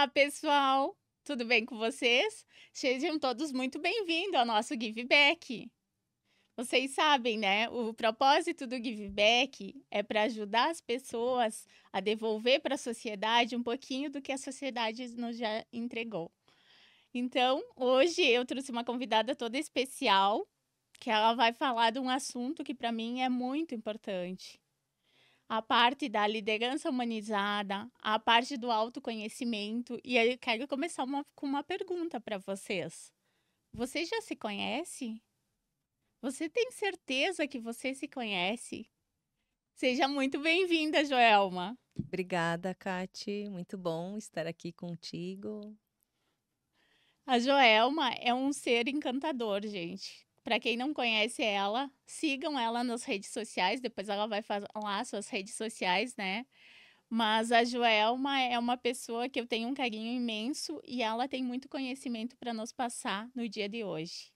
Olá, pessoal! Tudo bem com vocês? Sejam todos muito bem-vindos ao nosso Give Back. Vocês sabem, né? O propósito do Give Back é para ajudar as pessoas a devolver para a sociedade um pouquinho do que a sociedade nos já entregou. Então, hoje eu trouxe uma convidada toda especial, que ela vai falar de um assunto que para mim é muito importante. A parte da liderança humanizada, a parte do autoconhecimento. E aí eu quero começar com uma pergunta para vocês. Você já se conhece? Você tem certeza que você se conhece? Seja muito bem-vinda, Joelma. Obrigada, Kati. Muito bom estar aqui contigo. A Joelma é um ser encantador, gente. Para quem não conhece ela, sigam ela nas redes sociais. Depois ela vai falar suas redes sociais, né? Mas a Joelma é uma pessoa que eu tenho um carinho imenso e ela tem muito conhecimento para nos passar no dia de hoje.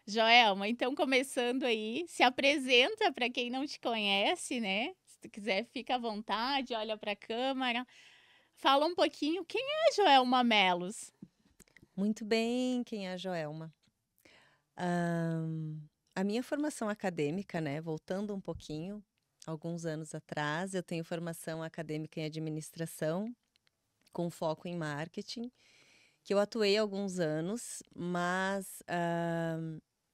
Joelma, então começando aí, se apresenta para quem não te conhece, né? Se tu quiser, fica à vontade, olha para a câmera. Fala um pouquinho, quem é a Joelma Melos? Muito bem, quem é a Joelma? A minha formação acadêmica, né, voltando um pouquinho, alguns anos atrás, eu tenho formação acadêmica em administração, com foco em marketing, que eu atuei há alguns anos, mas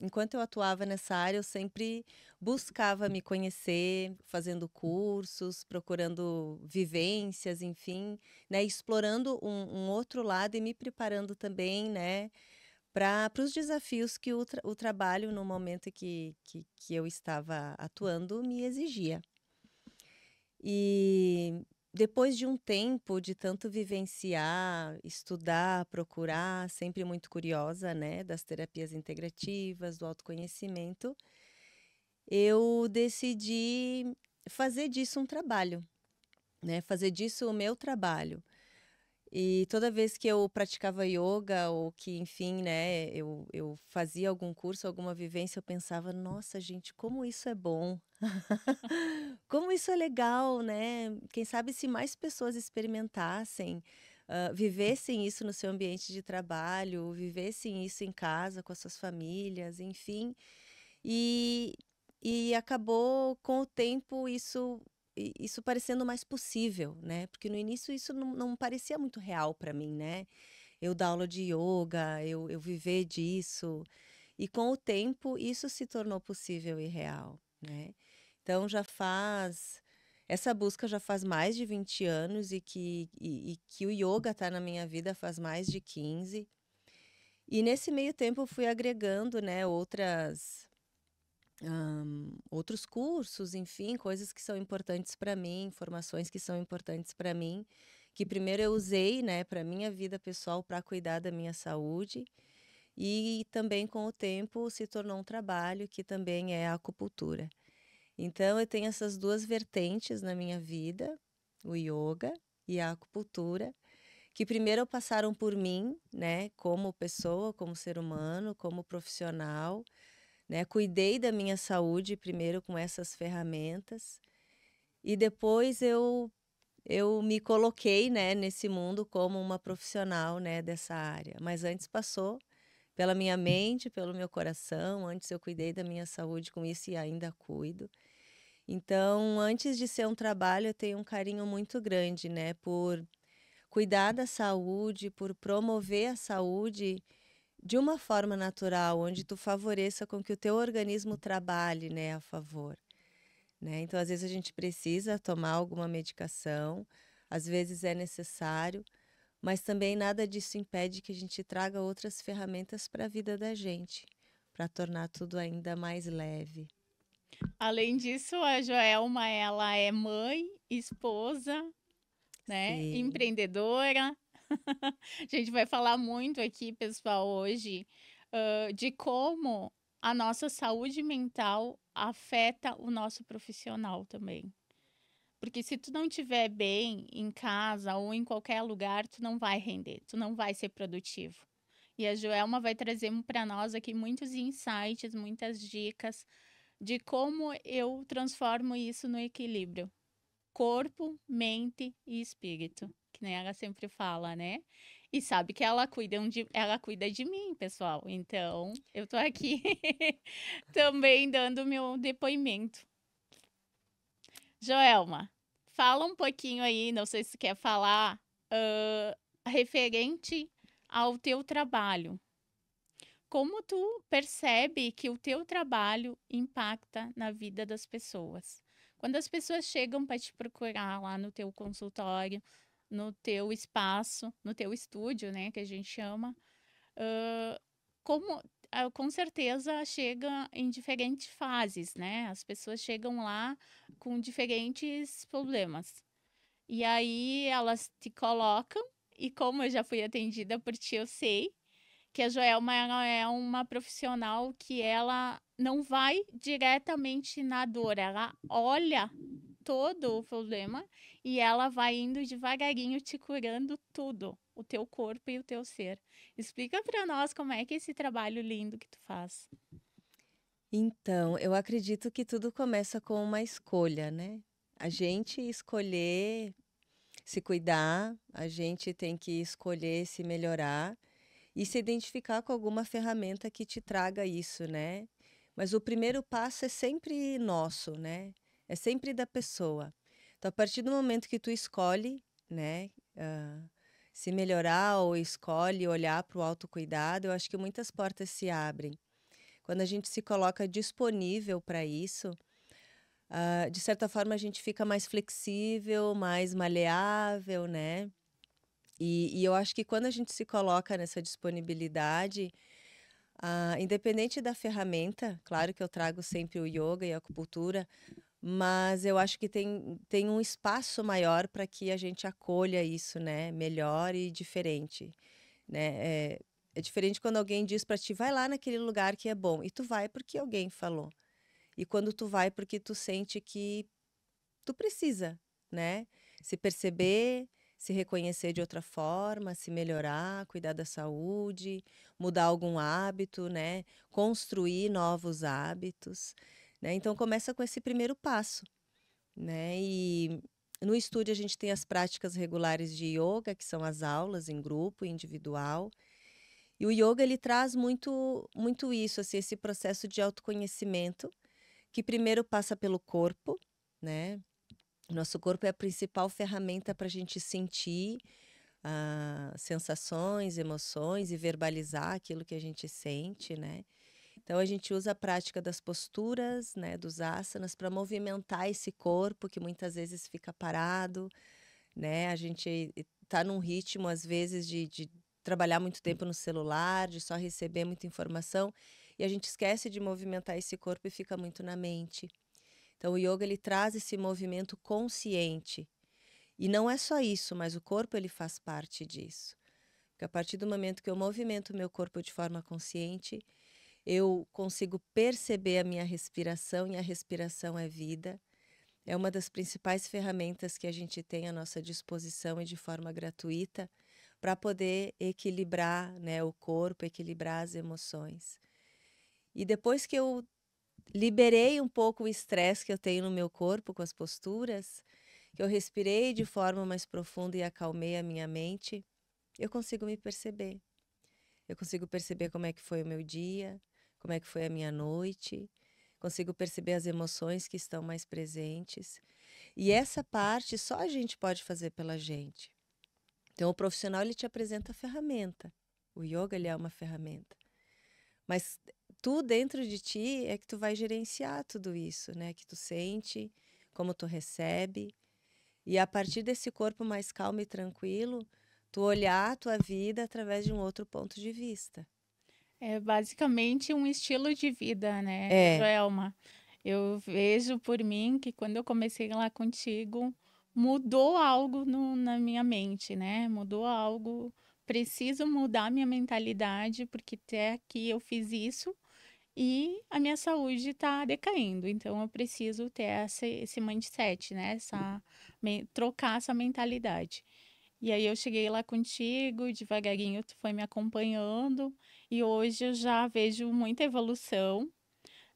enquanto eu atuava nessa área, eu sempre buscava me conhecer, fazendo cursos, procurando vivências, enfim, né, explorando um outro lado e me preparando também, né, para os desafios que o trabalho no momento que eu estava atuando me exigia. E depois de um tempo de tanto vivenciar, estudar, procurar, sempre muito curiosa, né, das terapias integrativas, do autoconhecimento, eu decidi fazer disso um trabalho, né, fazer disso o meu trabalho. E toda vez que eu praticava yoga ou que, enfim, né, eu fazia algum curso, alguma vivência, eu pensava, nossa, gente, como isso é bom. Como isso é legal, né? Quem sabe se mais pessoas experimentassem, vivessem isso no seu ambiente de trabalho, vivessem isso em casa com as suas famílias, enfim. E, e acabou com o tempo isso parecendo mais possível, né? Porque no início isso não parecia muito real para mim, né? Eu dar aula de yoga, eu viver disso. E com o tempo isso se tornou possível e real, né? Então essa busca já faz mais de 20 anos e que o yoga está na minha vida faz mais de 15. E nesse meio tempo eu fui agregando, né, outros cursos, enfim, coisas que são importantes para mim, informações que são importantes para mim, que primeiro eu usei, né, para minha vida pessoal, para cuidar da minha saúde, e também com o tempo se tornou um trabalho que também é a acupuntura. Então eu tenho essas duas vertentes na minha vida, o yoga e a acupuntura, que primeiro passaram por mim, né, como pessoa, como ser humano, como profissional, né? Cuidei da minha saúde primeiro com essas ferramentas e depois eu me coloquei, né, nesse mundo como uma profissional, né, dessa área. Mas antes passou pela minha mente, pelo meu coração, antes eu cuidei da minha saúde com isso e ainda cuido. Então, antes de ser um trabalho, eu tenho um carinho muito grande, né, por cuidar da saúde, por promover a saúde de uma forma natural, onde tu favoreça com que o teu organismo trabalhe, né, a favor, né? Então, às vezes a gente precisa tomar alguma medicação, às vezes é necessário, mas também nada disso impede que a gente traga outras ferramentas para a vida da gente, para tornar tudo ainda mais leve. Além disso, a Joelma, ela é mãe, esposa, né? Sim, Empreendedora. A gente vai falar muito aqui, pessoal, hoje, de como a nossa saúde mental afeta o nosso profissional também. Porque se tu não estiver bem em casa ou em qualquer lugar, tu não vai render, tu não vai ser produtivo. E a Joelma vai trazer para nós aqui muitos insights, muitas dicas de como eu transformo isso no equilíbrio. Corpo, mente e espírito. O que nem ela sempre fala, né? E sabe que ela cuida de mim, pessoal. Então, eu tô aqui também dando meu depoimento. Joelma, fala um pouquinho aí, não sei se quer falar, referente ao teu trabalho. Como tu percebe que o teu trabalho impacta na vida das pessoas? Quando as pessoas chegam para te procurar lá no teu consultório, no teu espaço, no teu estúdio, né, que a gente chama, hã, como com certeza chega em diferentes fases, né? As pessoas chegam lá com diferentes problemas. E aí elas te colocam, e como eu já fui atendida por ti, eu sei que a Joelma ela é uma profissional que ela não vai diretamente na dor, ela olha todo o problema e ela vai indo devagarinho te curando tudo, o teu corpo e o teu ser. Explica para nós como é que é esse trabalho lindo que tu faz. Então, eu acredito que tudo começa com uma escolha, né? A gente escolher se cuidar, a gente tem que escolher se melhorar e se identificar com alguma ferramenta que te traga isso, né? Mas o primeiro passo é sempre nosso, né? É sempre da pessoa. Então, a partir do momento que tu escolhe, né, se melhorar ou escolhe olhar para o autocuidado, eu acho que muitas portas se abrem. Quando a gente se coloca disponível para isso, de certa forma a gente fica mais flexível, mais maleável, né? E eu acho que quando a gente se coloca nessa disponibilidade, independente da ferramenta, claro que eu trago sempre o yoga e a acupuntura, mas eu acho que tem um espaço maior para que a gente acolha isso, né? Melhor e diferente, né? É diferente quando alguém diz para ti, vai lá naquele lugar que é bom, e tu vai porque alguém falou. E quando tu vai porque tu sente que tu precisa, né? Se perceber, se reconhecer de outra forma, se melhorar, cuidar da saúde, mudar algum hábito, né? Construir novos hábitos, né? Então começa com esse primeiro passo, né? E no estúdio a gente tem as práticas regulares de yoga, que são as aulas em grupo, individual. E o yoga ele traz muito isso, assim, esse processo de autoconhecimento, que primeiro passa pelo corpo, né? Nosso corpo é a principal ferramenta para a gente sentir sensações, emoções e verbalizar aquilo que a gente sente, né? Então a gente usa a prática das posturas, né, dos asanas para movimentar esse corpo que muitas vezes fica parado, né? A gente está num ritmo às vezes de trabalhar muito tempo no celular, de só receber muita informação e a gente esquece de movimentar esse corpo e fica muito na mente. Então o yoga ele traz esse movimento consciente. E não é só isso, mas o corpo ele faz parte disso. Porque a partir do momento que eu movimento o meu corpo de forma consciente, eu consigo perceber a minha respiração e a respiração é vida. É uma das principais ferramentas que a gente tem à nossa disposição e de forma gratuita para poder equilibrar, né, o corpo, equilibrar as emoções. E depois que eu liberei um pouco o estresse que eu tenho no meu corpo com as posturas, que eu respirei de forma mais profunda e acalmei a minha mente, eu consigo me perceber. Eu consigo perceber como é que foi o meu dia, como é que foi a minha noite, consigo perceber as emoções que estão mais presentes. E essa parte só a gente pode fazer pela gente. Então o profissional ele te apresenta a ferramenta. O yoga ele é uma ferramenta. Mas tu dentro de ti é que tu vai gerenciar tudo isso, né? Que tu sente, como tu recebe. E a partir desse corpo mais calmo e tranquilo, tu olhar a tua vida através de um outro ponto de vista. É basicamente um estilo de vida, né, É, Joelma? Eu vejo por mim que quando eu comecei lá contigo, mudou algo na minha mente, né? Mudou algo. Preciso mudar minha mentalidade, porque até aqui eu fiz isso e a minha saúde está decaindo. Então eu preciso ter esse mindset, né? Trocar essa mentalidade. E aí eu cheguei lá contigo, devagarinho tu foi me acompanhando e hoje eu já vejo muita evolução.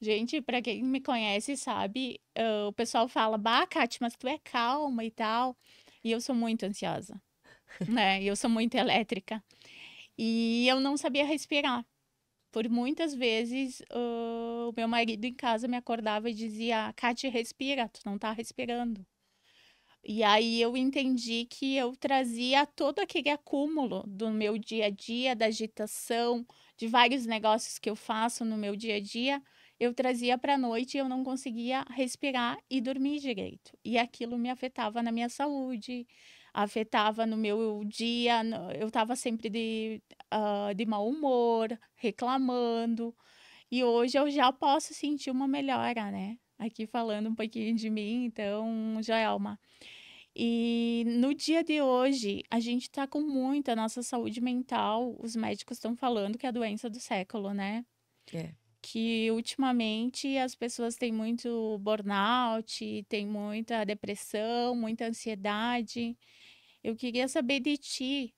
Gente, para quem me conhece sabe, o pessoal fala, bah, Kati, mas tu é calma e tal. E eu sou muito ansiosa. né, eu sou muito elétrica. E eu não sabia respirar. Por muitas vezes, o meu marido em casa me acordava e dizia: "Cati, respira, tu não tá respirando". E aí eu entendi que eu trazia todo aquele acúmulo do meu dia a dia, da agitação, de vários negócios que eu faço no meu dia a dia, eu trazia para a noite e eu não conseguia respirar e dormir direito. E aquilo me afetava na minha saúde, afetava no meu dia, eu estava sempre de mau humor, reclamando. E hoje eu já posso sentir uma melhora, né? Aqui falando um pouquinho de mim, então, Joelma. E no dia de hoje, a gente tá com muito a nossa saúde mental, os médicos estão falando que é a doença do século, né. É. Que ultimamente as pessoas têm muito burnout, têm muita depressão, muita ansiedade. Eu queria saber de ti,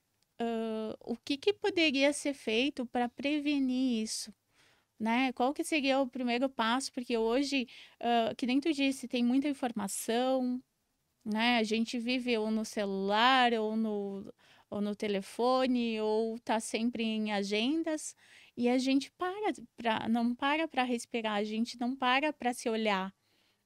o que que poderia ser feito para prevenir isso, né. Qual que seria o primeiro passo? Porque hoje, que nem tu disse, tem muita informação, né, a gente vive ou no celular ou no telefone ou tá sempre em agendas, e a gente não para para respirar, a gente não para se olhar,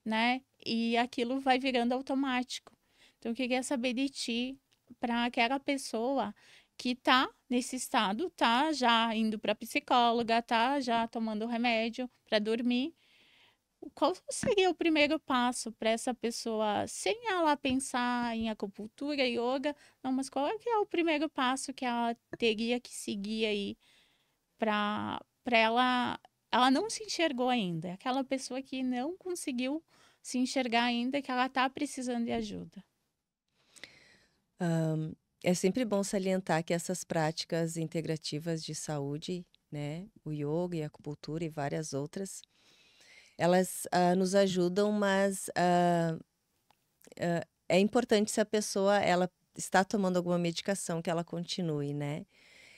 né, e aquilo vai virando automático. Então eu queria saber de ti, para aquela pessoa que tá nesse estado, tá já indo para psicóloga, tá já tomando remédio para dormir, qual seria o primeiro passo para essa pessoa, sem ela pensar em acupuntura, yoga, não, mas qual é que é o primeiro passo que ela teria que seguir aí para ela não se enxergou ainda, é aquela pessoa que não conseguiu se enxergar ainda, que ela tá precisando de ajuda. É sempre bom salientar que essas práticas integrativas de saúde, né, o yoga e a acupuntura e várias outras, elas, nos ajudam, mas, é importante se a pessoa ela está tomando alguma medicação que ela continue, né.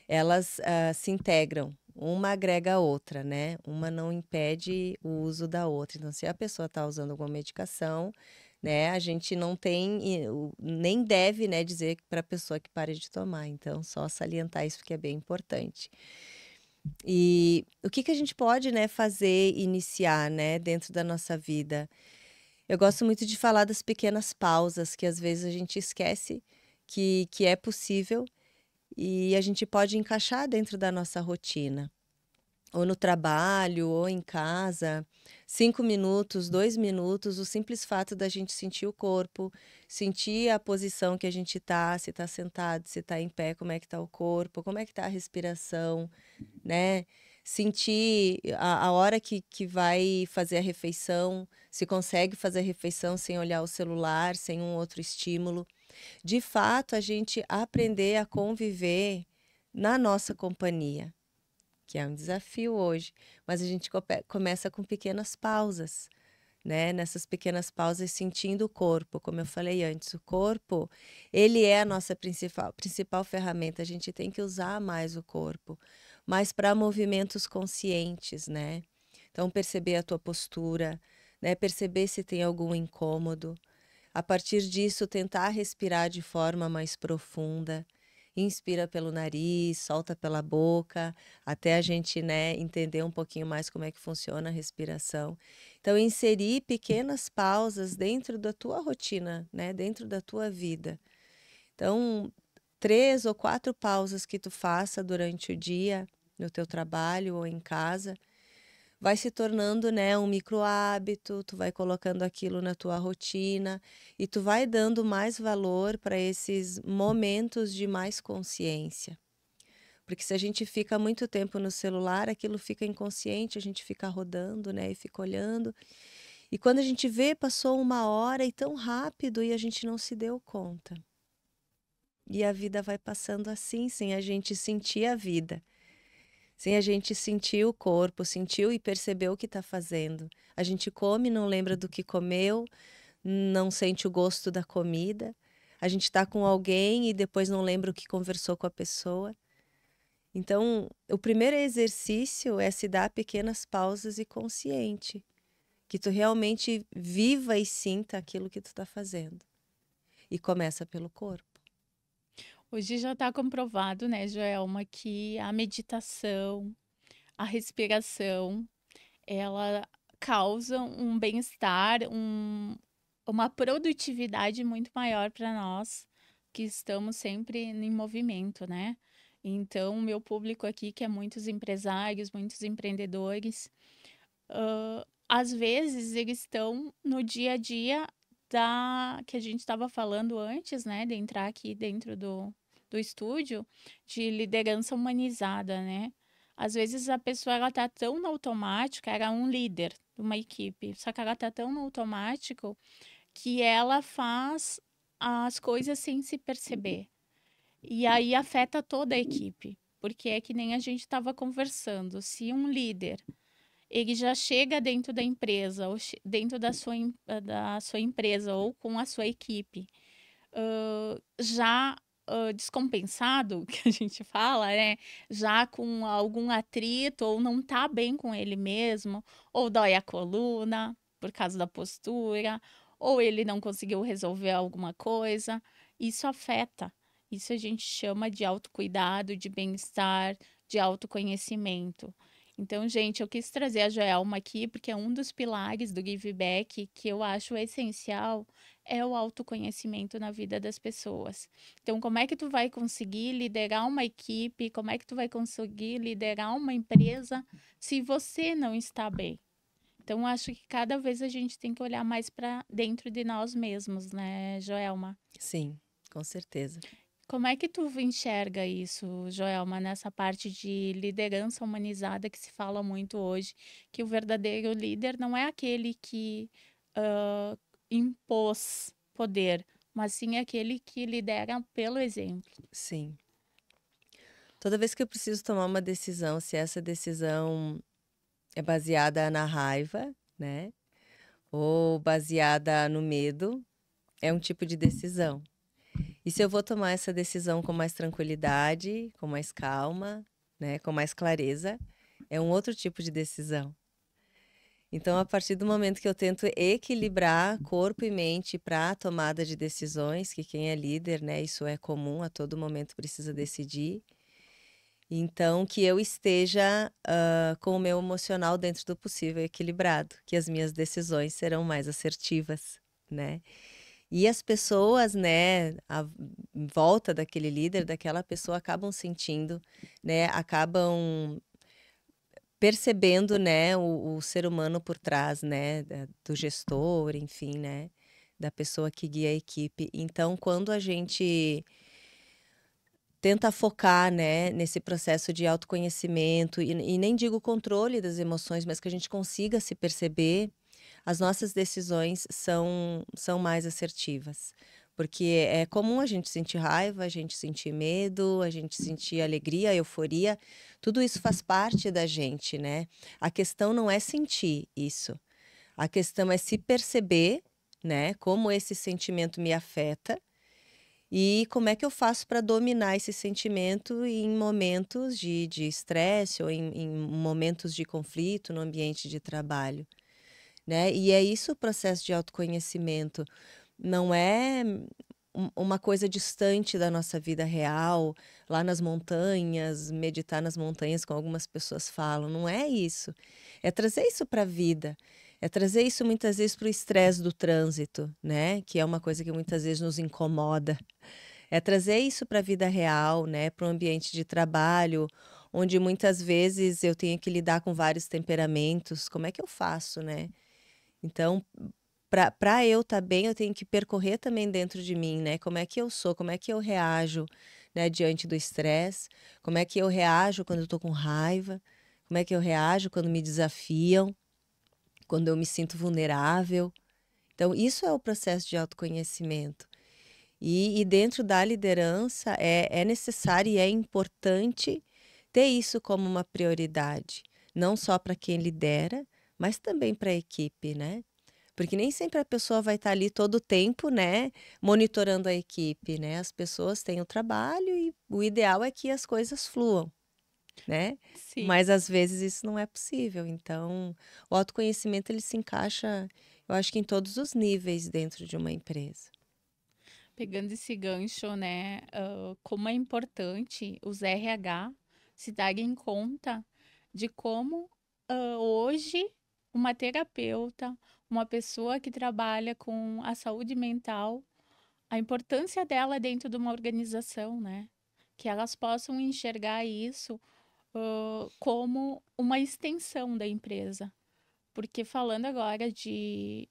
Elas, se integram, uma agrega a outra, né, uma não impede o uso da outra. Então se a pessoa está usando alguma medicação, né, a gente não tem nem deve, né, dizer para a pessoa que pare de tomar, então só salientar isso que é bem importante. E o que que a gente pode, né, fazer, iniciar, né, dentro da nossa vida? Eu gosto muito de falar das pequenas pausas que às vezes a gente esquece que é possível e a gente pode encaixar dentro da nossa rotina, ou no trabalho, ou em casa. 5 minutos, 2 minutos, o simples fato da gente sentir o corpo, sentir a posição que a gente tá, se tá sentado, se tá em pé, como é que tá o corpo, como é que tá a respiração, né. Sentir a hora que vai fazer a refeição, se consegue fazer a refeição sem olhar o celular, sem um outro estímulo. De fato, a gente aprender a conviver na nossa companhia, que é um desafio hoje, mas a gente começa com pequenas pausas, né, nessas pequenas pausas sentindo o corpo, como eu falei antes, o corpo, ele é a nossa principal ferramenta, a gente tem que usar mais o corpo, mas para movimentos conscientes, né. Então perceber a tua postura, né, perceber se tem algum incômodo, a partir disso, tentar respirar de forma mais profunda. Inspira pelo nariz, solta pela boca, até a gente, né, entender um pouquinho mais como é que funciona a respiração. Então, inserir pequenas pausas dentro da tua rotina, né, dentro da tua vida. Então, 3 ou 4 pausas que tu faça durante o dia, no teu trabalho ou em casa, vai se tornando, né, um micro hábito, tu vai colocando aquilo na tua rotina e tu vai dando mais valor para esses momentos de mais consciência. Porque se a gente fica muito tempo no celular, aquilo fica inconsciente, a gente fica rodando, né, e fica olhando. E quando a gente vê, passou 1 hora e tão rápido e a gente não se deu conta. E a vida vai passando assim, sem a gente sentir a vida. Sem a gente sentir o corpo, sentiu e percebeu o que está fazendo. A gente come, não lembra do que comeu, não sente o gosto da comida. A gente está com alguém e depois não lembra o que conversou com a pessoa. Então, o primeiro exercício é se dar pequenas pausas e consciente, que tu realmente viva e sinta aquilo que tu está fazendo. E começa pelo corpo. Hoje já está comprovado, né, Joelma, que a meditação, a respiração, ela causa um bem-estar, uma produtividade muito maior para nós que estamos sempre em movimento, né? Então, o meu público aqui, que é muitos empresários, muitos empreendedores, às vezes eles estão no dia a dia da que a gente estava falando antes, né, de entrar aqui dentro do estúdio, de liderança humanizada, né? Às vezes a pessoa ela tá tão no automático, era um líder de uma equipe, só que ela tá tão no automático que ela faz as coisas sem se perceber. E aí afeta toda a equipe, porque é que nem a gente estava conversando, se um líder ele já chega dentro da empresa, ou dentro da sua empresa, ou com a sua equipe, já descompensado, que a gente fala, né? Já com algum atrito, ou não tá bem com ele mesmo, ou dói a coluna por causa da postura, ou ele não conseguiu resolver alguma coisa. Isso afeta. Isso a gente chama de autocuidado, de bem-estar, de autoconhecimento. Então, gente, eu quis trazer a Joelma aqui porque é um dos pilares do Give Back que eu acho essencial é o autoconhecimento na vida das pessoas. Então, como é que tu vai conseguir liderar uma equipe? Como é que tu vai conseguir liderar uma empresa se você não está bem? Então, acho que cada vez a gente tem que olhar mais para dentro de nós mesmos, né, Joelma? Sim, com certeza. Como é que tu enxerga isso, Joelma, nessa parte de liderança humanizada que se fala muito hoje, que o verdadeiro líder não é aquele que impôs poder, mas sim aquele que lidera pelo exemplo. Sim. Toda vez que eu preciso tomar uma decisão, se essa decisão é baseada na raiva, né? Ou baseada no medo, é um tipo de decisão. E se eu vou tomar essa decisão com mais tranquilidade, com mais calma, né, com mais clareza, é um outro tipo de decisão. Então, a partir do momento que eu tento equilibrar corpo e mente para a tomada de decisões, que quem é líder, né, isso é comum, a todo momento precisa decidir. Então, que eu esteja com o meu emocional dentro do possível equilibrado, que as minhas decisões serão mais assertivas, né? E as pessoas, né, em volta daquele líder, daquela pessoa, acabam sentindo, né, acabam percebendo, né, o ser humano por trás, né, do gestor, enfim, né, da pessoa que guia a equipe. Então, quando a gente tenta focar, né, nesse processo de autoconhecimento, e nem digo controle das emoções, mas que a gente consiga se perceber, as nossas decisões são mais assertivas. Porque é comum a gente sentir raiva, a gente sentir medo, a gente sentir alegria, euforia, tudo isso faz parte da gente, né? A questão não é sentir isso, a questão é se perceber, né, como esse sentimento me afeta e como é que eu faço para dominar esse sentimento em momentos de estresse ou em momentos de conflito no ambiente de trabalho, né? E é isso o processo de autoconhecimento. Não é uma coisa distante da nossa vida real, lá nas montanhas, meditar nas montanhas, como algumas pessoas falam. Não é isso. É trazer isso para a vida. É trazer isso muitas vezes para o estresse do trânsito, né? Que é uma coisa que muitas vezes nos incomoda. É trazer isso para a vida real, né? Para o ambiente de trabalho, onde muitas vezes eu tenho que lidar com vários temperamentos. Como é que eu faço, né? Então, para eu estar bem, eu tenho que percorrer também dentro de mim, né? Como é que eu sou, como é que eu reajo, né, diante do estresse, como é que eu reajo quando eu estou com raiva, como é que eu reajo quando me desafiam, quando eu me sinto vulnerável. Então, isso é o processo de autoconhecimento. E dentro da liderança é necessário e é importante ter isso como uma prioridade, não só para quem lidera, mas também para a equipe, né? Porque nem sempre a pessoa vai estar ali todo o tempo, né, monitorando a equipe, né? As pessoas têm o trabalho e o ideal é que as coisas fluam, né? Sim. Mas às vezes isso não é possível. Então, o autoconhecimento ele se encaixa, eu acho que em todos os níveis dentro de uma empresa. Pegando esse gancho, né, como é importante os RH se darem conta de como, hoje uma terapeuta, uma pessoa que trabalha com a saúde mental, a importância dela dentro de uma organização, né, que elas possam enxergar isso, como uma extensão da empresa. Porque falando agora de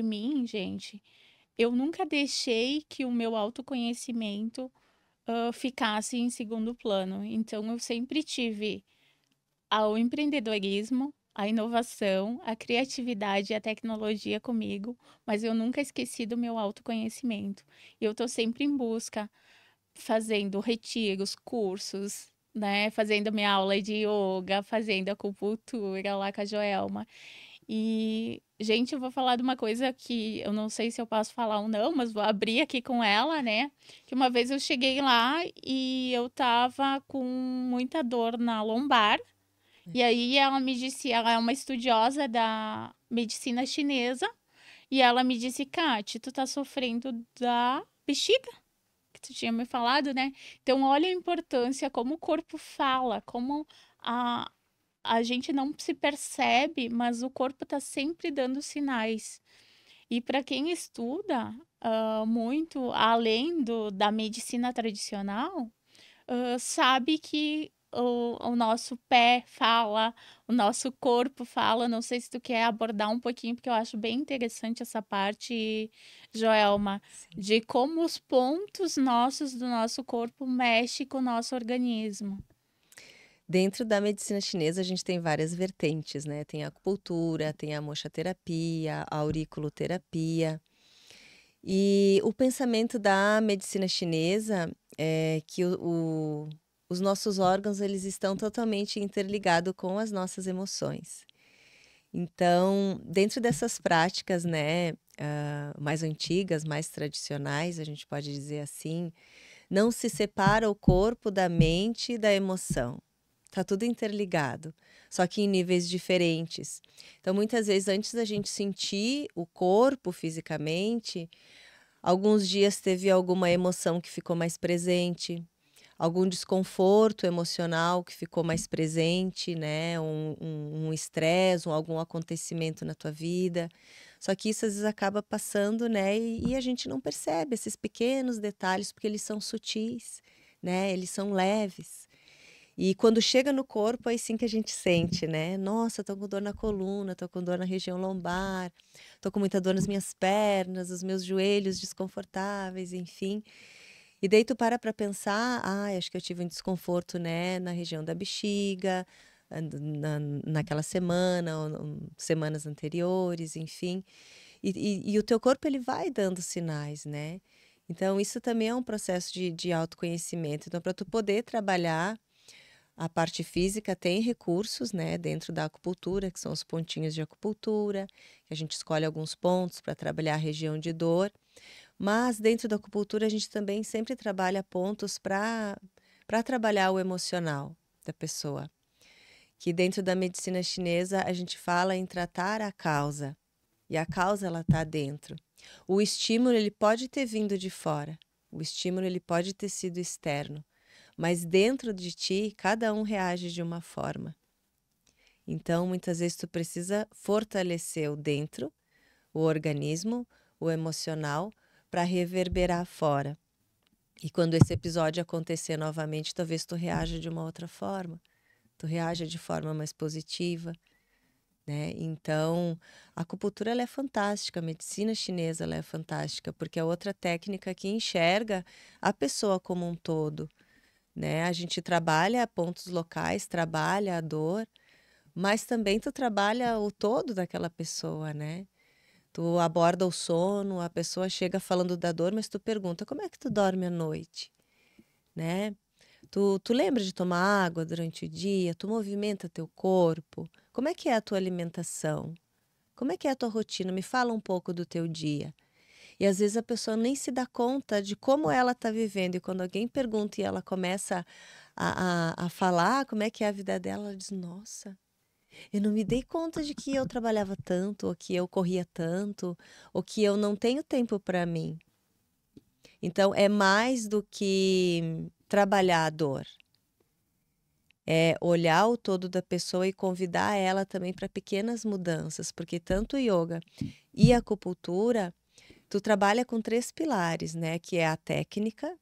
mim, gente, eu nunca deixei que o meu autoconhecimento, ficasse em segundo plano. Então eu sempre tive o empreendedorismo, a inovação, a criatividade e a tecnologia comigo, mas eu nunca esqueci do meu autoconhecimento. E eu estou sempre em busca, fazendo retiros, cursos, né, fazendo minha aula de yoga, fazendo acupuntura lá com a Joelma. E, gente, eu vou falar de uma coisa que eu não sei se eu posso falar ou não, mas vou abrir aqui com ela, né? Que uma vez eu cheguei lá e eu tava com muita dor na lombar. E aí ela me disse, ela é uma estudiosa da medicina chinesa, e ela me disse, Kati, tu tá sofrendo da bexiga, que tu tinha me falado, né? Então, olha a importância, como o corpo fala, como a, a gente não se percebe, mas o corpo está sempre dando sinais. E para quem estuda muito além da medicina tradicional, sabe que o nosso pé fala, o nosso corpo fala. Não sei se tu quer abordar um pouquinho, porque eu acho bem interessante essa parte, Joelma, Sim. de como os pontos nossos do nosso corpo mexem com o nosso organismo. Dentro da medicina chinesa, a gente tem várias vertentes, né? Tem a acupuntura, tem a moxa-terapia, a auriculoterapia. E o pensamento da medicina chinesa é que os nossos órgãos eles estão totalmente interligados com as nossas emoções. Então, dentro dessas práticas, né, mais antigas, mais tradicionais, a gente pode dizer assim, não se separa o corpo da mente e da emoção. Tá tudo interligado, só que em níveis diferentes. Então, muitas vezes, antes da gente sentir o corpo fisicamente, alguns dias teve alguma emoção que ficou mais presente, algum desconforto emocional que ficou mais presente, né? Um estresse, algum acontecimento na tua vida. Só que isso às vezes acaba passando, né? E a gente não percebe esses pequenos detalhes porque eles são sutis, né? Eles são leves. E quando chega no corpo, aí sim que a gente sente, né? Nossa, tô com dor na coluna, tô com dor na região lombar, tô com muita dor nas minhas pernas, os meus joelhos desconfortáveis, enfim. E daí tu para pensar, ah, acho que eu tive um desconforto, né, na região da bexiga, naquela semana, ou semanas anteriores, enfim. E o teu corpo, ele vai dando sinais, né? Então, isso também é um processo de autoconhecimento. Então, para tu poder trabalhar a parte física tem recursos, né, dentro da acupuntura, que são os pontinhos de acupuntura, que a gente escolhe alguns pontos para trabalhar a região de dor, mas dentro da acupuntura a gente também sempre trabalha pontos para trabalhar o emocional da pessoa. Que dentro da medicina chinesa a gente fala em tratar a causa, e a causa ela está dentro. O estímulo ele pode ter vindo de fora, o estímulo ele pode ter sido externo, mas dentro de ti, cada um reage de uma forma. Então, muitas vezes tu precisa fortalecer o dentro, o organismo, o emocional, para reverberar fora. E quando esse episódio acontecer novamente, talvez tu reaja de uma outra forma. Tu reaja de forma mais positiva, né? Então, a acupuntura ela é fantástica, a medicina chinesa ela é fantástica, porque é outra técnica que enxerga a pessoa como um todo, né? A gente trabalha pontos locais, trabalha a dor, mas também tu trabalha o todo daquela pessoa, né? Tu aborda o sono, a pessoa chega falando da dor, mas tu pergunta, como é que tu dorme à noite, né? Tu lembra de tomar água durante o dia? Tu movimenta teu corpo? Como é que é a tua alimentação? Como é que é a tua rotina? Me fala um pouco do teu dia. E às vezes a pessoa nem se dá conta de como ela está vivendo. E quando alguém pergunta e ela começa a falar como é que é a vida dela, ela diz: Nossa, Eu não me dei conta de que eu trabalhava tanto, ou que eu corria tanto, ou que eu não tenho tempo para mim. Então, é mais do que trabalhar a dor. É olhar o todo da pessoa e convidar ela também para pequenas mudanças, porque tanto o yoga e a acupuntura, tu trabalha com 3 pilares, né, que é a técnica,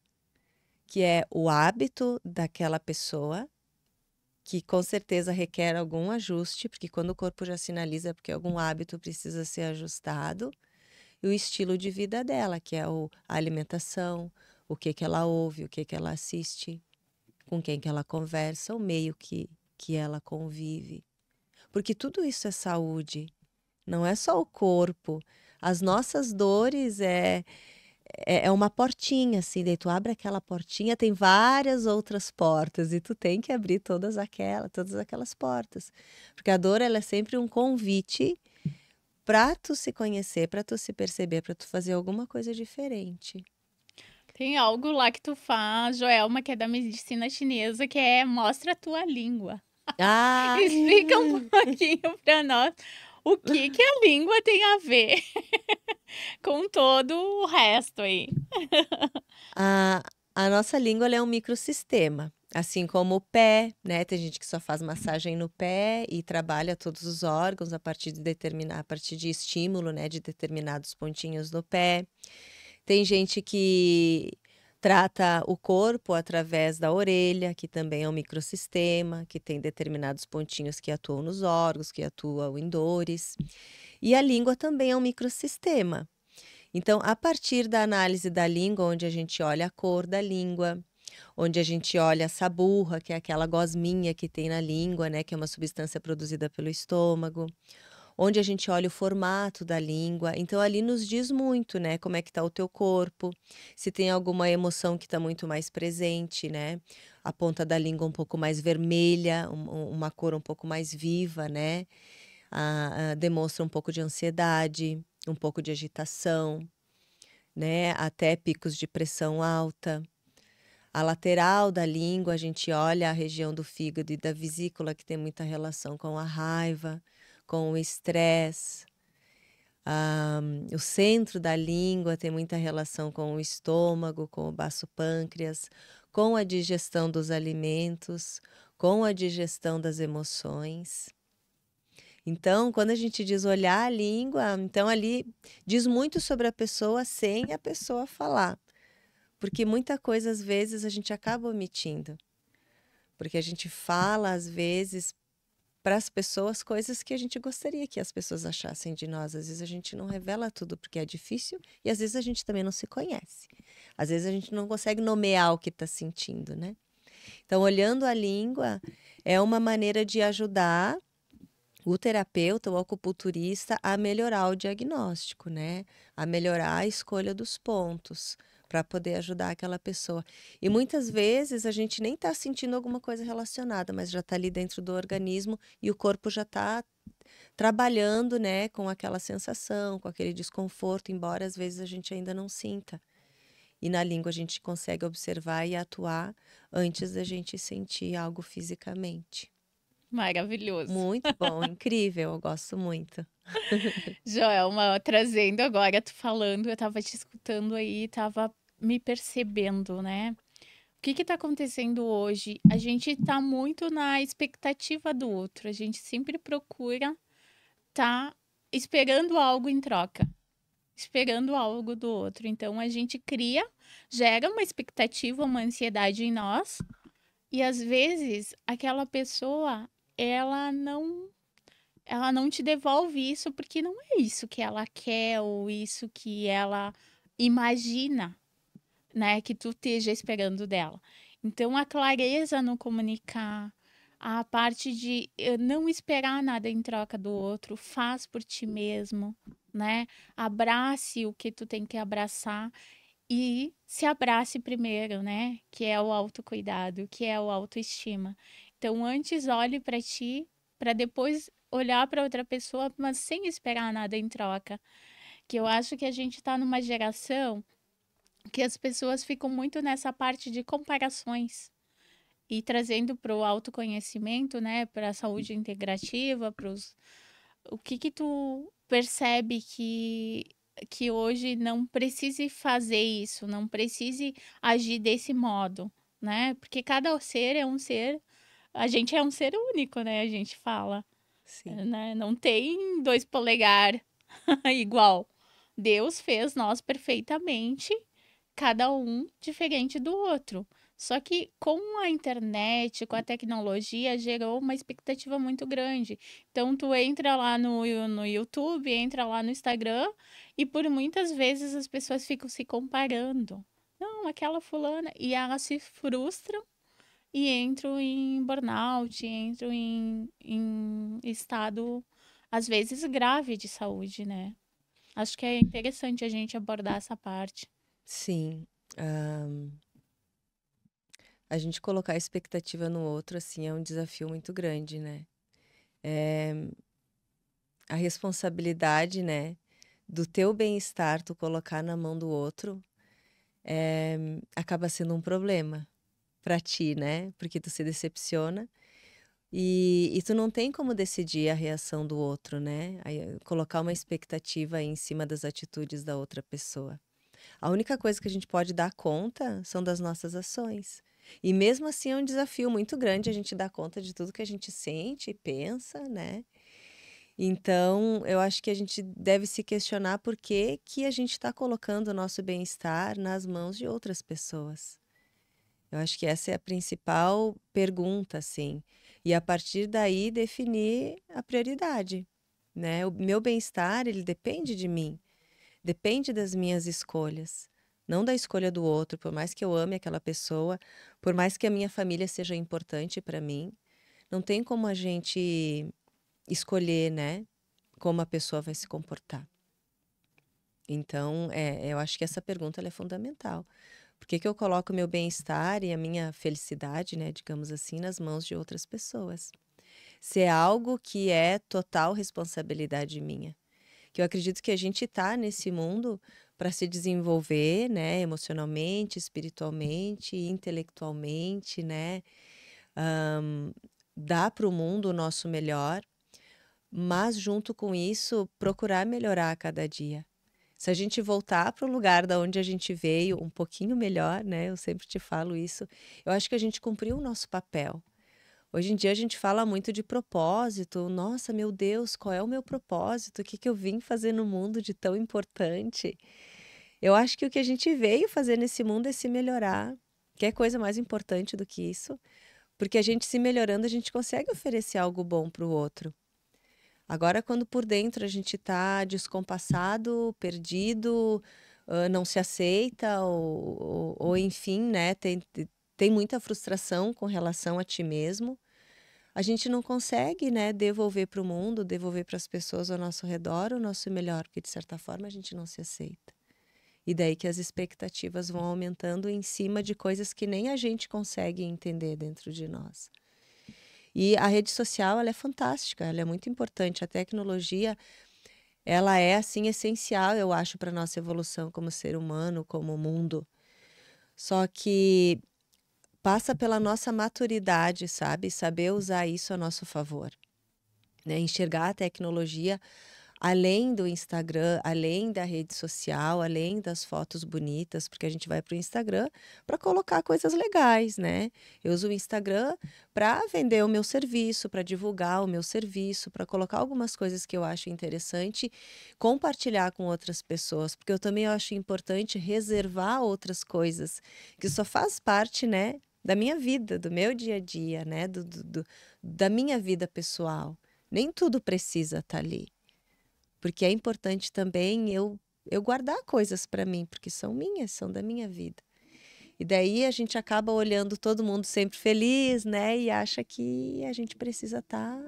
que é o hábito daquela pessoa, que com certeza requer algum ajuste, porque quando o corpo já sinaliza porque algum hábito precisa ser ajustado, e o estilo de vida dela, que é a alimentação, o que que ela ouve, o que que ela assiste, com quem que ela conversa, o meio que ela convive. Porque tudo isso é saúde, não é só o corpo. As nossas dores é uma portinha, assim, daí tu abre aquela portinha, tem várias outras portas, e tu tem que abrir todas aquelas portas. Porque a dor, ela é sempre um convite para tu se conhecer, para tu se perceber, para tu fazer alguma coisa diferente. Tem algo lá que tu faz, Joelma, que é da medicina chinesa, que é mostra a tua língua. Ah, Explica um pouquinho para nós o que que a língua tem a ver com todo o resto aí. a, a nossa língua ela é um microsistema, assim como o pé, né? Tem gente que só faz massagem no pé e trabalha todos os órgãos a partir de estímulo, né? De determinados pontinhos no pé. Tem gente que trata o corpo através da orelha, que também é um microsistema, que tem determinados pontinhos que atuam nos órgãos, que atuam em dores. E a língua também é um microsistema. Então, a partir da análise da língua, onde a gente olha a cor da língua, onde a gente olha a saburra, que é aquela gosminha que tem na língua, né, que é uma substância produzida pelo estômago, onde a gente olha o formato da língua. Então, ali nos diz muito, né, como é que está o teu corpo, se tem alguma emoção que está muito mais presente, né, a ponta da língua um pouco mais vermelha, uma cor um pouco mais viva, né, demonstra um pouco de ansiedade, um pouco de agitação, né, até picos de pressão alta. A lateral da língua, a gente olha a região do fígado e da vesícula, que tem muita relação com a raiva, com o estresse. O centro da língua tem muita relação com o estômago, com o baço pâncreas, com a digestão dos alimentos, com a digestão das emoções. Então, quando a gente diz olhar a língua, então ali diz muito sobre a pessoa sem a pessoa falar. Porque muita coisa, às vezes, a gente acaba omitindo. Porque a gente fala, às vezes, para as pessoas coisas que a gente gostaria que as pessoas achassem de nós. Às vezes a gente não revela tudo porque é difícil e às vezes a gente também não se conhece. Às vezes a gente não consegue nomear o que está sentindo, né? Então, olhando a língua é uma maneira de ajudar o terapeuta, o acupunturista, a melhorar o diagnóstico, né? A melhorar a escolha dos pontos para poder ajudar aquela pessoa. E muitas vezes a gente nem está sentindo alguma coisa relacionada, mas já está ali dentro do organismo e o corpo já está trabalhando, né, com aquela sensação, com aquele desconforto, embora às vezes a gente ainda não sinta. E na língua a gente consegue observar e atuar antes da gente sentir algo fisicamente. Maravilhoso. Muito bom, incrível, eu gosto muito. Joelma, trazendo agora, tu falando, eu tava te escutando aí, tava me percebendo, né? O que que tá acontecendo hoje? A gente tá muito na expectativa do outro, a gente sempre procura tá esperando algo em troca, esperando algo do outro. Então a gente cria, gera uma expectativa, uma ansiedade em nós, e às vezes aquela pessoa, ela não ela não te devolve isso porque não é isso que ela quer ou isso que ela imagina, né, que tu esteja esperando dela. Então, a clareza no comunicar, a parte de não esperar nada em troca do outro, faz por ti mesmo, né? Abrace o que tu tem que abraçar e se abrace primeiro, né? Que é o autocuidado, que é o autoestima. Então, antes olhe para ti, para depois olhar para outra pessoa, mas sem esperar nada em troca. Que eu acho que a gente está numa geração que as pessoas ficam muito nessa parte de comparações. e trazendo para o autoconhecimento, né, para a saúde integrativa, o que que tu percebe que hoje não precise fazer isso, não precise agir desse modo, né? Porque cada ser é um ser, a gente é um ser único, né? A gente fala, Sim. né? Não tem 2 polegar igual. Deus fez nós perfeitamente, cada um diferente do outro. Só que com a internet, com a tecnologia, gerou uma expectativa muito grande. Então, tu entra lá no YouTube, entra lá no Instagram, e por muitas vezes as pessoas ficam se comparando. Não, aquela fulana. E elas se frustram e entram em burnout, entram em estado, às vezes, grave de saúde, né? Acho que é interessante a gente abordar essa parte. Sim. A gente colocar a expectativa no outro, assim, é um desafio muito grande, né? A responsabilidade, né, do teu bem-estar, tu colocar na mão do outro, acaba sendo um problema para ti, né? Porque tu se decepciona e tu não tem como decidir a reação do outro, né? Aí, colocar uma expectativa em cima das atitudes da outra pessoa. A única coisa que a gente pode dar conta são das nossas ações. E mesmo assim é um desafio muito grande a gente dar conta de tudo que a gente sente e pensa, né? Então, eu acho que a gente deve se questionar por que que a gente está colocando o nosso bem-estar nas mãos de outras pessoas. Eu acho que essa é a principal pergunta, assim. E a partir daí definir a prioridade, né? O meu bem-estar, ele depende de mim, depende das minhas escolhas, não da escolha do outro. Por mais que eu ame aquela pessoa, por mais que a minha família seja importante para mim, não tem como a gente escolher, né, como a pessoa vai se comportar. Então, eu acho que essa pergunta ela é fundamental. Por que que eu coloco o meu bem-estar e a minha felicidade, né, digamos assim, nas mãos de outras pessoas? Se é algo que é total responsabilidade minha. Que eu acredito que a gente está nesse mundo para se desenvolver, né, emocionalmente, espiritualmente, intelectualmente, né, dar para o mundo o nosso melhor, mas junto com isso, procurar melhorar a cada dia. Se a gente voltar para o lugar da onde a gente veio um pouquinho melhor, né, eu sempre te falo isso, eu acho que a gente cumpriu o nosso papel. Hoje em dia a gente fala muito de propósito. Nossa, meu Deus, qual é o meu propósito? O que que eu vim fazer no mundo de tão importante? Eu acho que o que a gente veio fazer nesse mundo é se melhorar. Quer coisa mais importante do que isso? Porque a gente se melhorando, a gente consegue oferecer algo bom para o outro. Agora, quando por dentro a gente está descompassado, perdido, não se aceita, ou enfim, né, tem muita frustração com relação a ti mesmo, a gente não consegue, né, devolver para o mundo, devolver para as pessoas ao nosso redor o nosso melhor, porque de certa forma a gente não se aceita. E daí que as expectativas vão aumentando em cima de coisas que nem a gente consegue entender dentro de nós. E a rede social, ela é fantástica, ela é muito importante. A tecnologia, ela é, assim, essencial, eu acho, para a nossa evolução como ser humano, como mundo. Só que passa pela nossa maturidade, sabe? Saber usar isso a nosso favor, né? Enxergar a tecnologia além do Instagram, além da rede social, além das fotos bonitas, porque a gente vai para o Instagram para colocar coisas legais, né? Eu uso o Instagram para vender o meu serviço, para divulgar o meu serviço, para colocar algumas coisas que eu acho interessante, compartilhar com outras pessoas, porque eu também acho importante reservar outras coisas que só faz parte, né, da minha vida, do meu dia a dia, né, da minha vida pessoal. Nem tudo precisa estar ali. Porque é importante também eu guardar coisas para mim, porque são minhas, são da minha vida. E daí a gente acaba olhando todo mundo sempre feliz, né? E acha que a gente precisa estar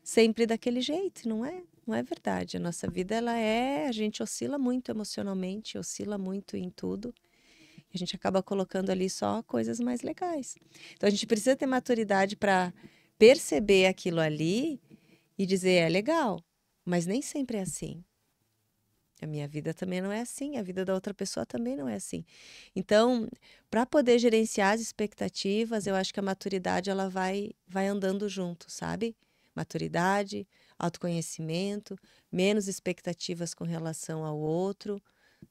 sempre daquele jeito, não é? Não é verdade. A nossa vida, a gente oscila muito emocionalmente, oscila muito em tudo. E a gente acaba colocando ali só coisas mais legais. Então a gente precisa ter maturidade para perceber aquilo ali e dizer, é legal, mas nem sempre é assim. A minha vida também não é assim, a vida da outra pessoa também não é assim. Então, para poder gerenciar as expectativas, eu acho que a maturidade ela vai andando junto, sabe? Maturidade, autoconhecimento, menos expectativas com relação ao outro,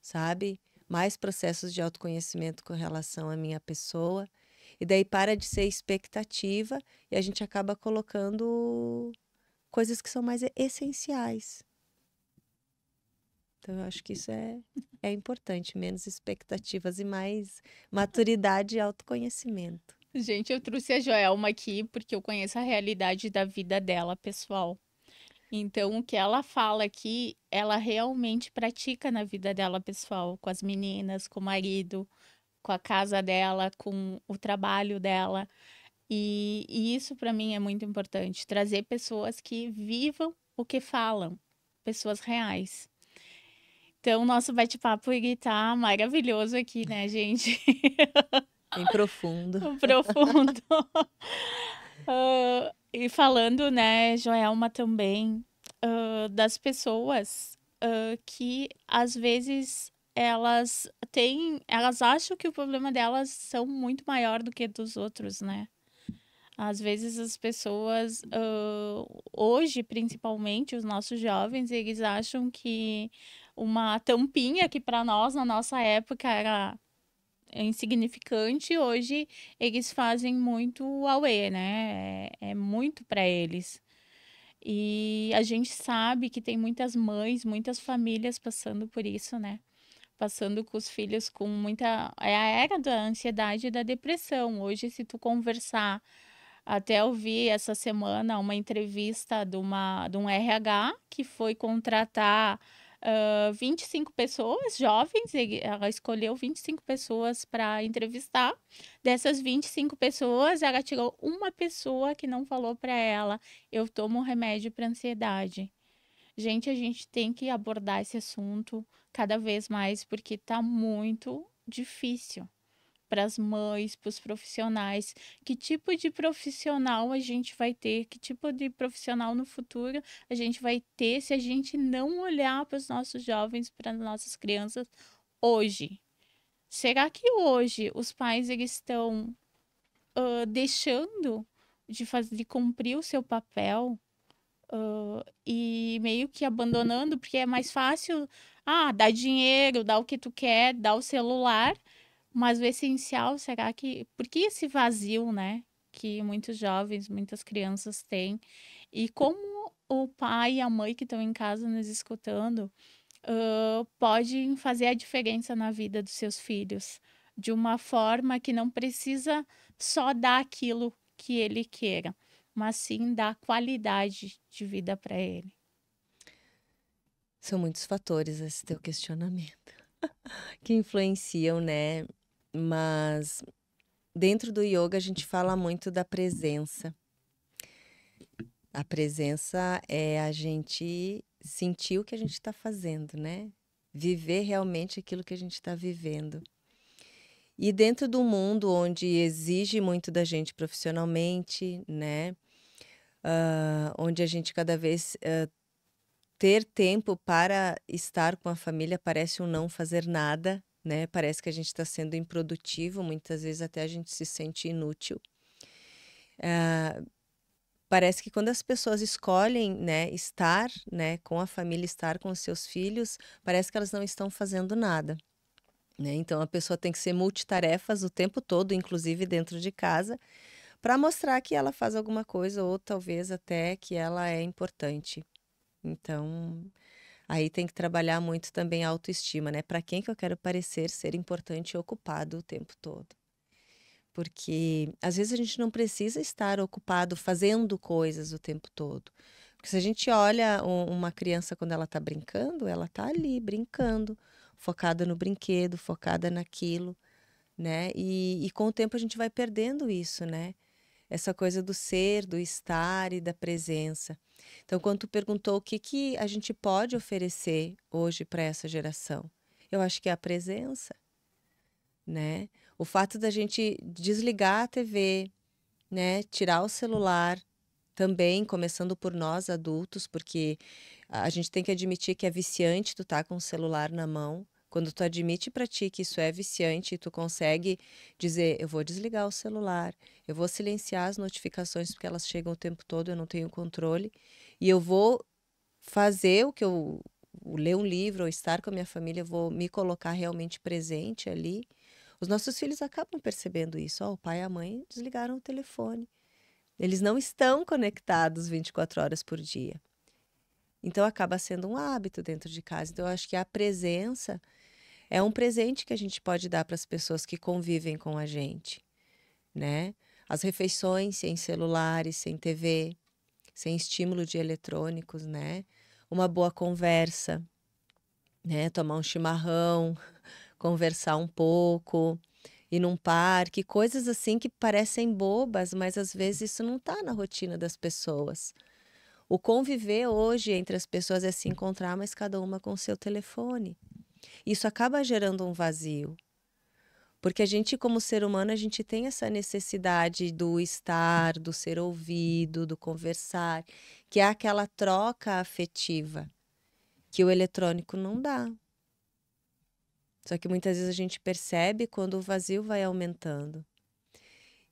sabe? Mais processos de autoconhecimento com relação à minha pessoa. E daí para de ser expectativa e a gente acaba colocando coisas que são mais essenciais. Então, eu acho que isso é importante, menos expectativas e mais maturidade e autoconhecimento. Gente, eu trouxe a Joelma aqui porque eu conheço a realidade da vida dela, pessoal. Então, o que ela fala aqui, ela realmente pratica na vida dela, pessoal, com as meninas, com o marido, com a casa dela, com o trabalho dela. E isso para mim é muito importante, trazer pessoas que vivam o que falam, pessoas reais. Então, nosso bate-papo ele tá maravilhoso aqui, né, gente? Bem profundo. Profundo. E falando, né, Joelma, também, das pessoas que às vezes elas acham que o problema delas são muito maior do que dos outros, né? Às vezes as pessoas, hoje principalmente os nossos jovens, eles acham que uma tampinha que para nós na nossa época era insignificante, hoje eles fazem muito auê, né? É muito para eles. E a gente sabe que tem muitas mães, muitas famílias passando por isso, né? Passando com os filhos com muita. É a era da ansiedade e da depressão. Hoje, se tu conversar, até eu vi essa semana uma entrevista de um RH que foi contratar 25 pessoas jovens, ela escolheu 25 pessoas para entrevistar. Dessas 25 pessoas, ela tirou uma pessoa que não falou para ela: eu tomo remédio para ansiedade. Gente, a gente tem que abordar esse assunto cada vez mais, porque tá muito difícil para as mães, para os profissionais. Que tipo de profissional a gente vai ter? Que tipo de profissional no futuro a gente vai ter se a gente não olhar para os nossos jovens, para as nossas crianças hoje? Será que hoje os pais eles estão deixando de cumprir o seu papel e meio que abandonando, porque é mais fácil, dar dinheiro, dar o que tu quer, dar o celular, mas o essencial, será que. Por que esse vazio, né? Que muitos jovens, muitas crianças têm. E como o pai e a mãe que estão em casa nos escutando podem fazer a diferença na vida dos seus filhos de uma forma que não precisa só dar aquilo que ele queira, mas sim dar qualidade de vida para ele. São muitos fatores esse teu questionamento que influenciam, né? Mas dentro do yoga a gente fala muito da presença. A presença é a gente sentir o que a gente está fazendo, né? Viver realmente aquilo que a gente está vivendo. E dentro do mundo onde exige muito da gente profissionalmente, né? Onde a gente cada vez ter tempo para estar com a família parece um não fazer nada, né? Parece que a gente está sendo improdutivo, muitas vezes até a gente se sente inútil. Parece que quando as pessoas escolhem, né, estar, né, com a família, estar com os seus filhos, parece que elas não estão fazendo nada, né? Então a pessoa tem que ser multitarefas o tempo todo, inclusive dentro de casa, para mostrar que ela faz alguma coisa ou talvez até que ela é importante. Então, aí tem que trabalhar muito também a autoestima, né? Para quem que eu quero parecer ser importante e ocupado o tempo todo? Porque às vezes a gente não precisa estar ocupado fazendo coisas o tempo todo. Porque se a gente olha uma criança quando ela está brincando, ela está ali brincando, focada no brinquedo, focada naquilo, né? E com o tempo a gente vai perdendo isso, né? Essa coisa do ser, do estar e da presença. Então, quando tu perguntou o que que a gente pode oferecer hoje para essa geração, eu acho que é a presença, né? O fato da gente desligar a TV, né? Tirar o celular também, começando por nós adultos, porque A gente tem que admitir que é viciante tu tá com o celular na mão. Quando tu admite para ti que isso é viciante e tu consegue dizer, eu vou desligar o celular, eu vou silenciar as notificações porque elas chegam o tempo todo, eu não tenho controle, e eu vou fazer o que eu ler um livro ou estar com a minha família, eu vou me colocar realmente presente ali. Os nossos filhos acabam percebendo isso. Ó, o pai e a mãe desligaram o telefone. Eles não estão conectados 24 horas por dia. Então acaba sendo um hábito dentro de casa. Então eu acho que a presença é um presente que a gente pode dar para as pessoas que convivem com a gente, né? As refeições sem celulares, sem TV, sem estímulo de eletrônicos, né? Uma boa conversa, né? Tomar um chimarrão, conversar um pouco, ir num parque, coisas assim que parecem bobas, mas às vezes isso não está na rotina das pessoas. O conviver hoje entre as pessoas é se encontrar, mas cada uma com o seu telefone. Isso acaba gerando um vazio. Porque a gente, como ser humano, a gente tem essa necessidade do estar, do ser ouvido, do conversar, que é aquela troca afetiva que o eletrônico não dá. Só que muitas vezes a gente percebe quando o vazio vai aumentando.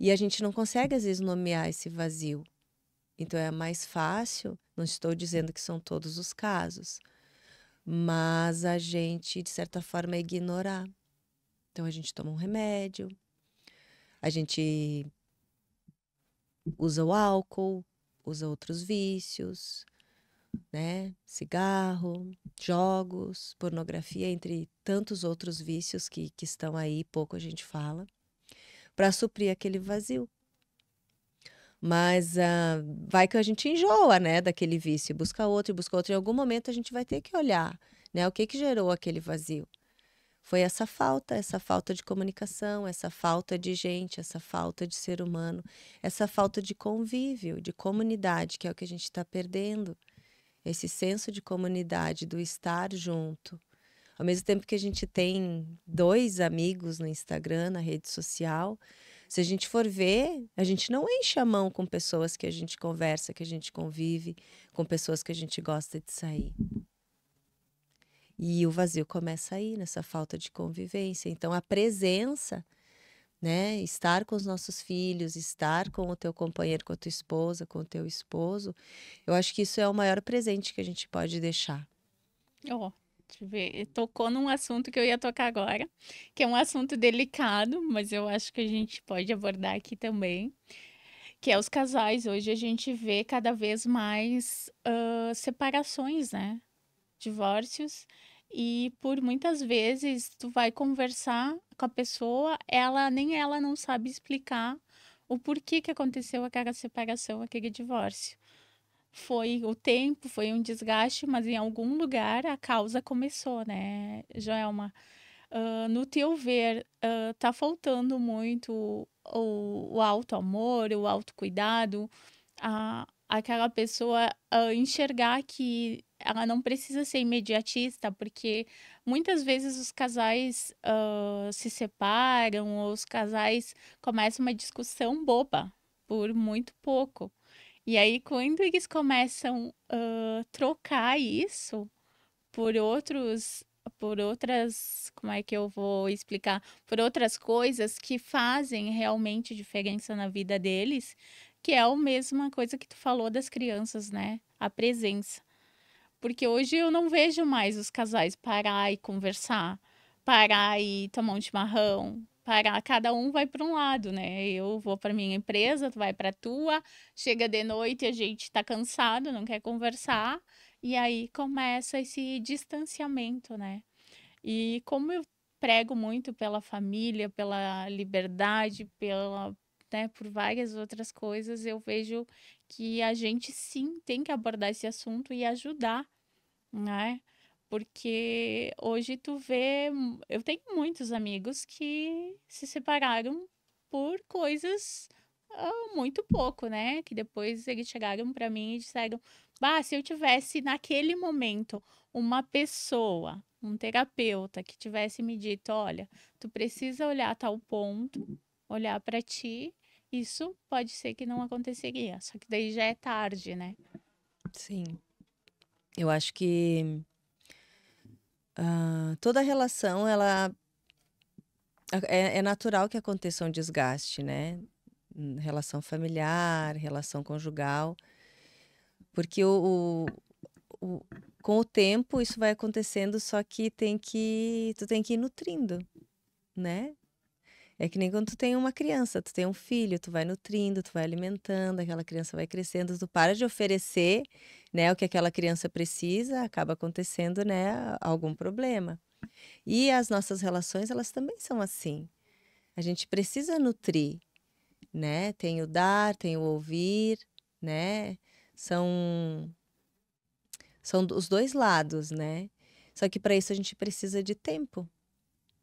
E a gente não consegue, às vezes, nomear esse vazio. Então é mais fácil, não estou dizendo que são todos os casos, mas a gente, de certa forma, ignorar. Então a gente toma um remédio, a gente usa o álcool, usa outros vícios, né? Cigarro, jogos, pornografia, entre tantos outros vícios que estão aí, pouco a gente fala, para suprir aquele vazio. Mas vai que a gente enjoa, né, daquele vício, busca outro, e busca outro. Em algum momento a gente vai ter que olhar, né, o que gerou aquele vazio. Foi essa falta de comunicação, essa falta de gente, essa falta de ser humano, essa falta de convívio, de comunidade, que é o que a gente está perdendo. Esse senso de comunidade, do estar junto. Ao mesmo tempo que a gente tem 2 amigos no Instagram, na rede social, se a gente for ver, a gente não enche a mão com pessoas que a gente conversa, que a gente convive, com pessoas que a gente gosta de sair. E o vazio começa aí, nessa falta de convivência. Então, a presença, né? Estar com os nossos filhos, estar com o teu companheiro, com a tua esposa, com o teu esposo, eu acho que isso é o maior presente que a gente pode deixar. Ó, deixa eu ver. Tocou num assunto que eu ia tocar agora, que é um assunto delicado, mas eu acho que a gente pode abordar aqui também, que é os casais. Hoje a gente vê cada vez mais separações, né? Divórcios. E por muitas vezes tu vai conversar com a pessoa, nem ela não sabe explicar o porquê que aconteceu aquela separação, aquele divórcio. Foi o tempo, foi um desgaste, mas em algum lugar a causa começou, né, Joelma? No teu ver, tá faltando muito o auto-amor, o autocuidado, aquela pessoa enxergar que ela não precisa ser imediatista, porque muitas vezes os casais se separam, ou os casais começam uma discussão boba por muito pouco. E aí, quando eles começam a trocar isso por por outras, como é que eu vou explicar? Por outras coisas que fazem realmente diferença na vida deles, que é a mesma coisa que tu falou das crianças, né? A presença. Porque hoje eu não vejo mais os casais parar e conversar, parar e tomar um chimarrão, parar, cada um vai para um lado, né? Eu vou para minha empresa, tu vai para a tua, chega de noite, a gente tá cansado, não quer conversar, e aí começa esse distanciamento, né? E como eu prego muito pela família, pela liberdade, né, por várias outras coisas, eu vejo que a gente sim tem que abordar esse assunto e ajudar, né? Porque hoje tu vê, eu tenho muitos amigos que se separaram por coisas muito pouco, né? Que depois eles chegaram para mim e disseram: Bah, se eu tivesse naquele momento uma pessoa, um terapeuta que tivesse me dito: Olha, tu precisa olhar a tal ponto, olhar para ti, isso pode ser que não aconteceria. Só que daí já é tarde, né? Sim. Eu acho que toda relação, ela é natural que aconteça um desgaste, né? Relação familiar, relação conjugal, porque o- com o tempo isso vai acontecendo, só que tu tem que ir nutrindo, né? É que nem quando tu tem uma criança, tu tem um filho, tu vai nutrindo, tu vai alimentando, aquela criança vai crescendo, tu para de oferecer, né, o que aquela criança precisa, acaba acontecendo, né, algum problema. E as nossas relações, elas também são assim. A gente precisa nutrir, né? Tem o dar, tem o ouvir, né? São são os dois lados, né? Só que para isso a gente precisa de tempo.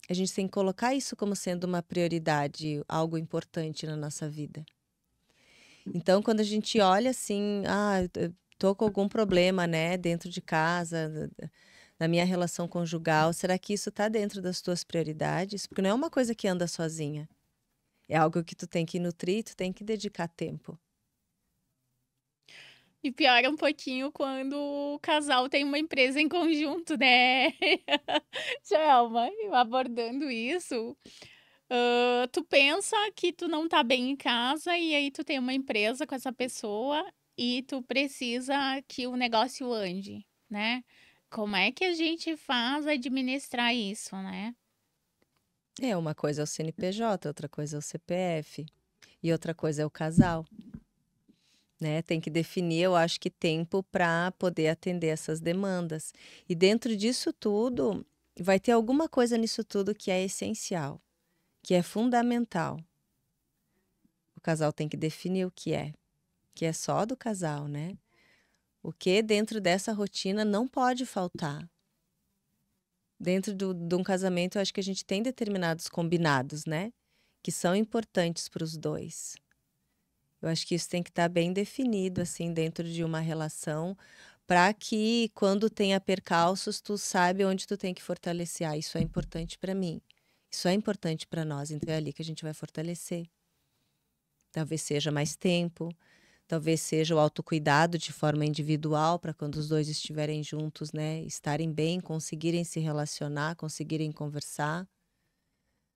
A gente tem que colocar isso como sendo uma prioridade, algo importante na nossa vida. Então, quando a gente olha assim, eu tô com algum problema, né, dentro de casa, na minha relação conjugal, será que isso está dentro das tuas prioridades? Porque não é uma coisa que anda sozinha. É algo que tu tem que nutrir, tu tem que dedicar tempo. E piora um pouquinho quando o casal tem uma empresa em conjunto, né. Joelma, abordando isso, tu pensa que tu não tá bem em casa e aí tu tem uma empresa com essa pessoa e tu precisa que o negócio ande, né. Como é que a gente faz administrar isso, né? É, uma coisa é o CNPJ, outra coisa é o CPF e outra coisa é o casal, né? Tem que definir, eu acho que tempo para poder atender essas demandas. E dentro disso tudo, vai ter alguma coisa nisso tudo que é essencial, que é fundamental. O casal tem que definir o que é só do casal, né? O que dentro dessa rotina não pode faltar. Dentro de um casamento, eu acho que a gente tem determinados combinados, né? Que são importantes para os dois. Eu acho que isso tem que estar bem definido, assim, dentro de uma relação, para que quando tenha percalços, tu sabe onde tu tem que fortalecer. Ah, isso é importante para mim. Isso é importante para nós, então é ali que a gente vai fortalecer. Talvez seja mais tempo, talvez seja o autocuidado de forma individual, para quando os dois estiverem juntos, né, estarem bem, conseguirem se relacionar, conseguirem conversar.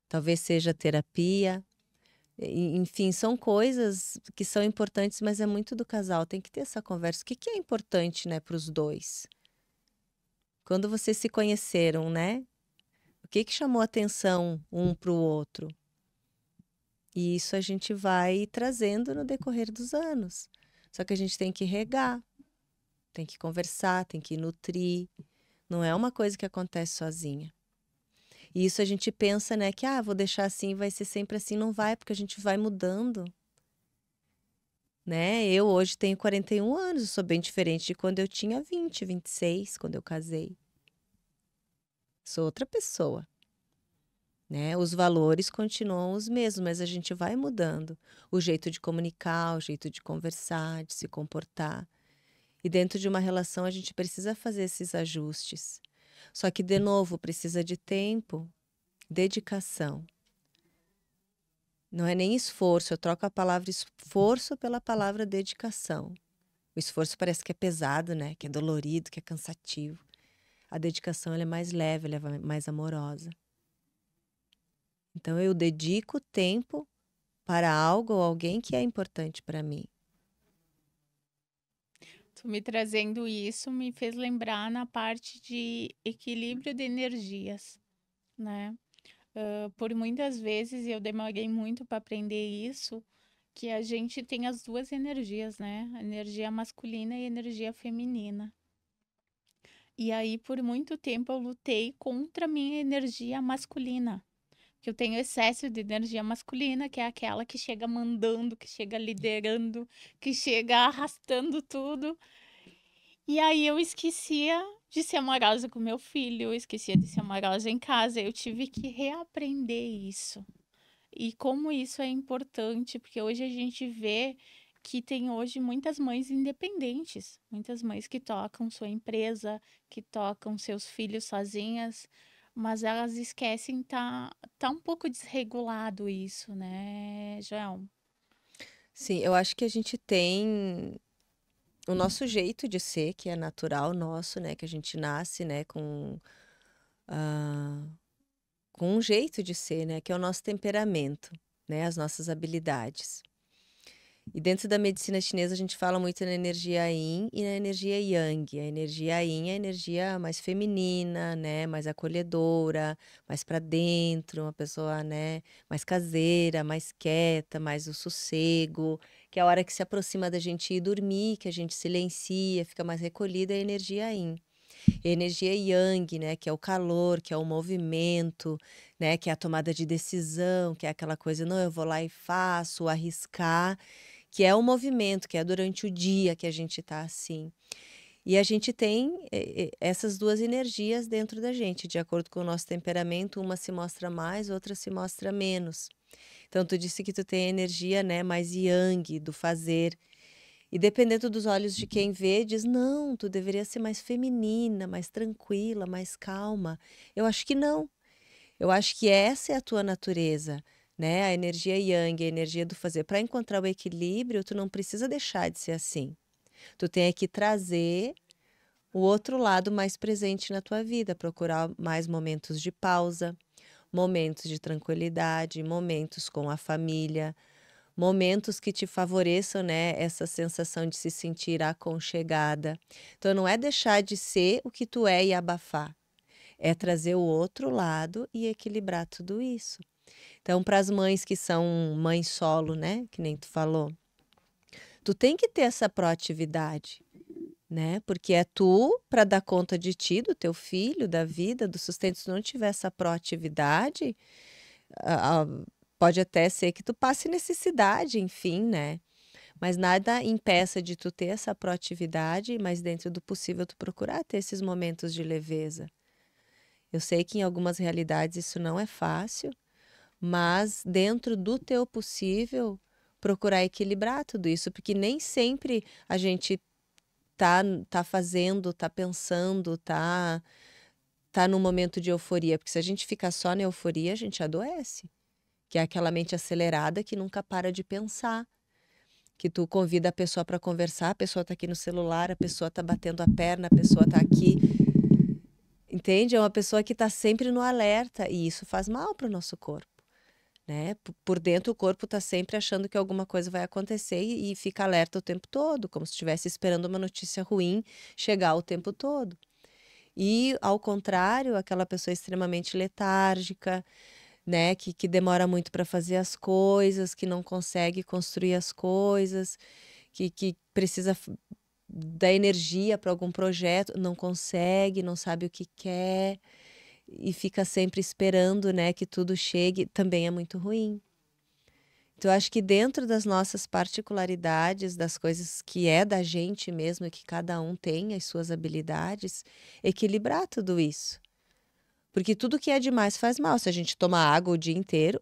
Talvez seja terapia. Enfim, são coisas que são importantes, mas é muito do casal. Tem que ter essa conversa. O que que é importante, né, para os dois? Quando vocês se conheceram, né? O que que chamou atenção um para o outro? E isso a gente vai trazendo no decorrer dos anos. Só que a gente tem que regar, tem que conversar, tem que nutrir. Não é uma coisa que acontece sozinha. E isso a gente pensa, né, que vou deixar assim, vai ser sempre assim. Não vai, porque a gente vai mudando. Né? Eu hoje tenho 41 anos, eu sou bem diferente de quando eu tinha 20, 26, quando eu casei. Sou outra pessoa, né? Os valores continuam os mesmos, mas a gente vai mudando. O jeito de comunicar, o jeito de conversar, de se comportar. E dentro de uma relação a gente precisa fazer esses ajustes. Só que, de novo, precisa de tempo, dedicação. Não é nem esforço, eu troco a palavra esforço pela palavra dedicação. O esforço parece que é pesado, né? Que é dolorido, que é cansativo. A dedicação ela é mais leve, ela é mais amorosa. Então eu dedico tempo para algo ou alguém que é importante para mim. Tu me trazendo isso me fez lembrar na parte de equilíbrio de energias, né? Por muitas vezes, e eu demorei muito para aprender isso, que a gente tem as duas energias, né? A energia masculina e a energia feminina. E aí, por muito tempo, eu lutei contra a minha energia masculina. Que eu tenho excesso de energia masculina, que é aquela que chega mandando, que chega liderando, que chega arrastando tudo. E aí eu esquecia de ser amorosa com meu filho, eu esquecia de ser amorosa em casa. Eu tive que reaprender isso. E como isso é importante, porque hoje a gente vê que tem hoje muitas mães independentes, muitas mães que tocam sua empresa, que tocam seus filhos sozinhas, mas elas esquecem, tá um pouco desregulado isso, né, Joel? Sim, eu acho que a gente tem. o nosso jeito de ser, que é natural nosso, né, que a gente nasce, né, ah, com um jeito de ser, né, que é o nosso temperamento, né, as nossas habilidades. E dentro da medicina chinesa a gente fala muito na energia Yin e na energia Yang. A energia Yin é a energia mais feminina, né, mais acolhedora, mais para dentro, uma pessoa, né, mais caseira, mais quieta, mais o sossego, que é a hora que se aproxima da gente ir dormir, que a gente silencia, fica mais recolhida, é a energia Yin. E a energia Yang, né, que é o calor, que é o movimento, né, que é a tomada de decisão, que é aquela coisa, não, eu vou lá e faço, arriscar, que é o movimento, que é durante o dia que a gente está assim. E a gente tem essas duas energias dentro da gente, de acordo com o nosso temperamento, uma se mostra mais, outra se mostra menos. Então, tu disse que tu tem a energia, né, mais yang, do fazer. E dependendo dos olhos de quem vê, diz: não, tu deveria ser mais feminina, mais tranquila, mais calma. Eu acho que não. Eu acho que essa é a tua natureza, né? A energia yang, a energia do fazer. Para encontrar o equilíbrio, tu não precisa deixar de ser assim. Tu tem é que trazer o outro lado mais presente na tua vida, procurar mais momentos de pausa, momentos de tranquilidade, momentos com a família, momentos que te favoreçam, né, essa sensação de se sentir aconchegada. Então não é deixar de ser o que tu é e abafar, é trazer o outro lado e equilibrar tudo isso. Então, para as mães que são mães solo, né, que nem tu falou, tu tem que ter essa proatividade, né? Porque é tu para dar conta de ti, do teu filho, da vida, do sustento. Se não tiver essa proatividade, a- a- pode até ser que tu passe necessidade, enfim, né? Mas nada impeça de tu ter essa proatividade, mas dentro do possível tu procurar ter esses momentos de leveza. Eu sei que em algumas realidades isso não é fácil, mas dentro do teu possível, procurar equilibrar tudo isso, porque nem sempre a gente tá fazendo, tá pensando, tá num momento de euforia, porque se a gente ficar só na euforia, a gente adoece, que é aquela mente acelerada que nunca para de pensar, que tu convida a pessoa para conversar, a pessoa tá aqui no celular, a pessoa tá batendo a perna, a pessoa tá aqui, entende? É uma pessoa que tá sempre no alerta e isso faz mal para o nosso corpo. Né? Por dentro o corpo está sempre achando que alguma coisa vai acontecer e fica alerta o tempo todo, como se estivesse esperando uma notícia ruim chegar o tempo todo. E, ao contrário, aquela pessoa extremamente letárgica, né, que demora muito para fazer as coisas, que não consegue construir as coisas, que precisa da energia para algum projeto, não consegue, não sabe o que quer e fica sempre esperando, né, que tudo chegue, também é muito ruim. Então, eu acho que dentro das nossas particularidades, das coisas que é da gente mesmo e que cada um tem as suas habilidades, equilibrar tudo isso. Porque tudo que é demais faz mal. Se a gente tomar água o dia inteiro,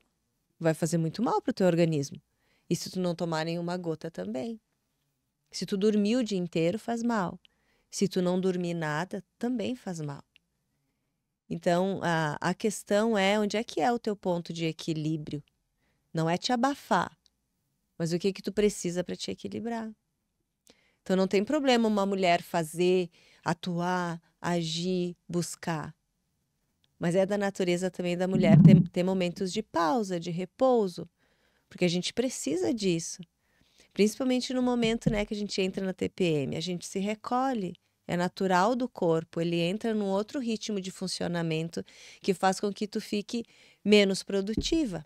vai fazer muito mal para o teu organismo. E se tu não tomar nenhuma gota também. Se tu dormir o dia inteiro, faz mal. Se tu não dormir nada, também faz mal. Então, a questão é onde é que é o teu ponto de equilíbrio. Não é te abafar, mas o que que tu precisa para te equilibrar. Então não tem problema uma mulher fazer, atuar, agir, buscar. Mas é da natureza também da mulher ter momentos de pausa, de repouso, porque a gente precisa disso. Principalmente no momento, né, que a gente entra na TPM, a gente se recolhe, é natural do corpo, ele entra num outro ritmo de funcionamento que faz com que tu fique menos produtiva.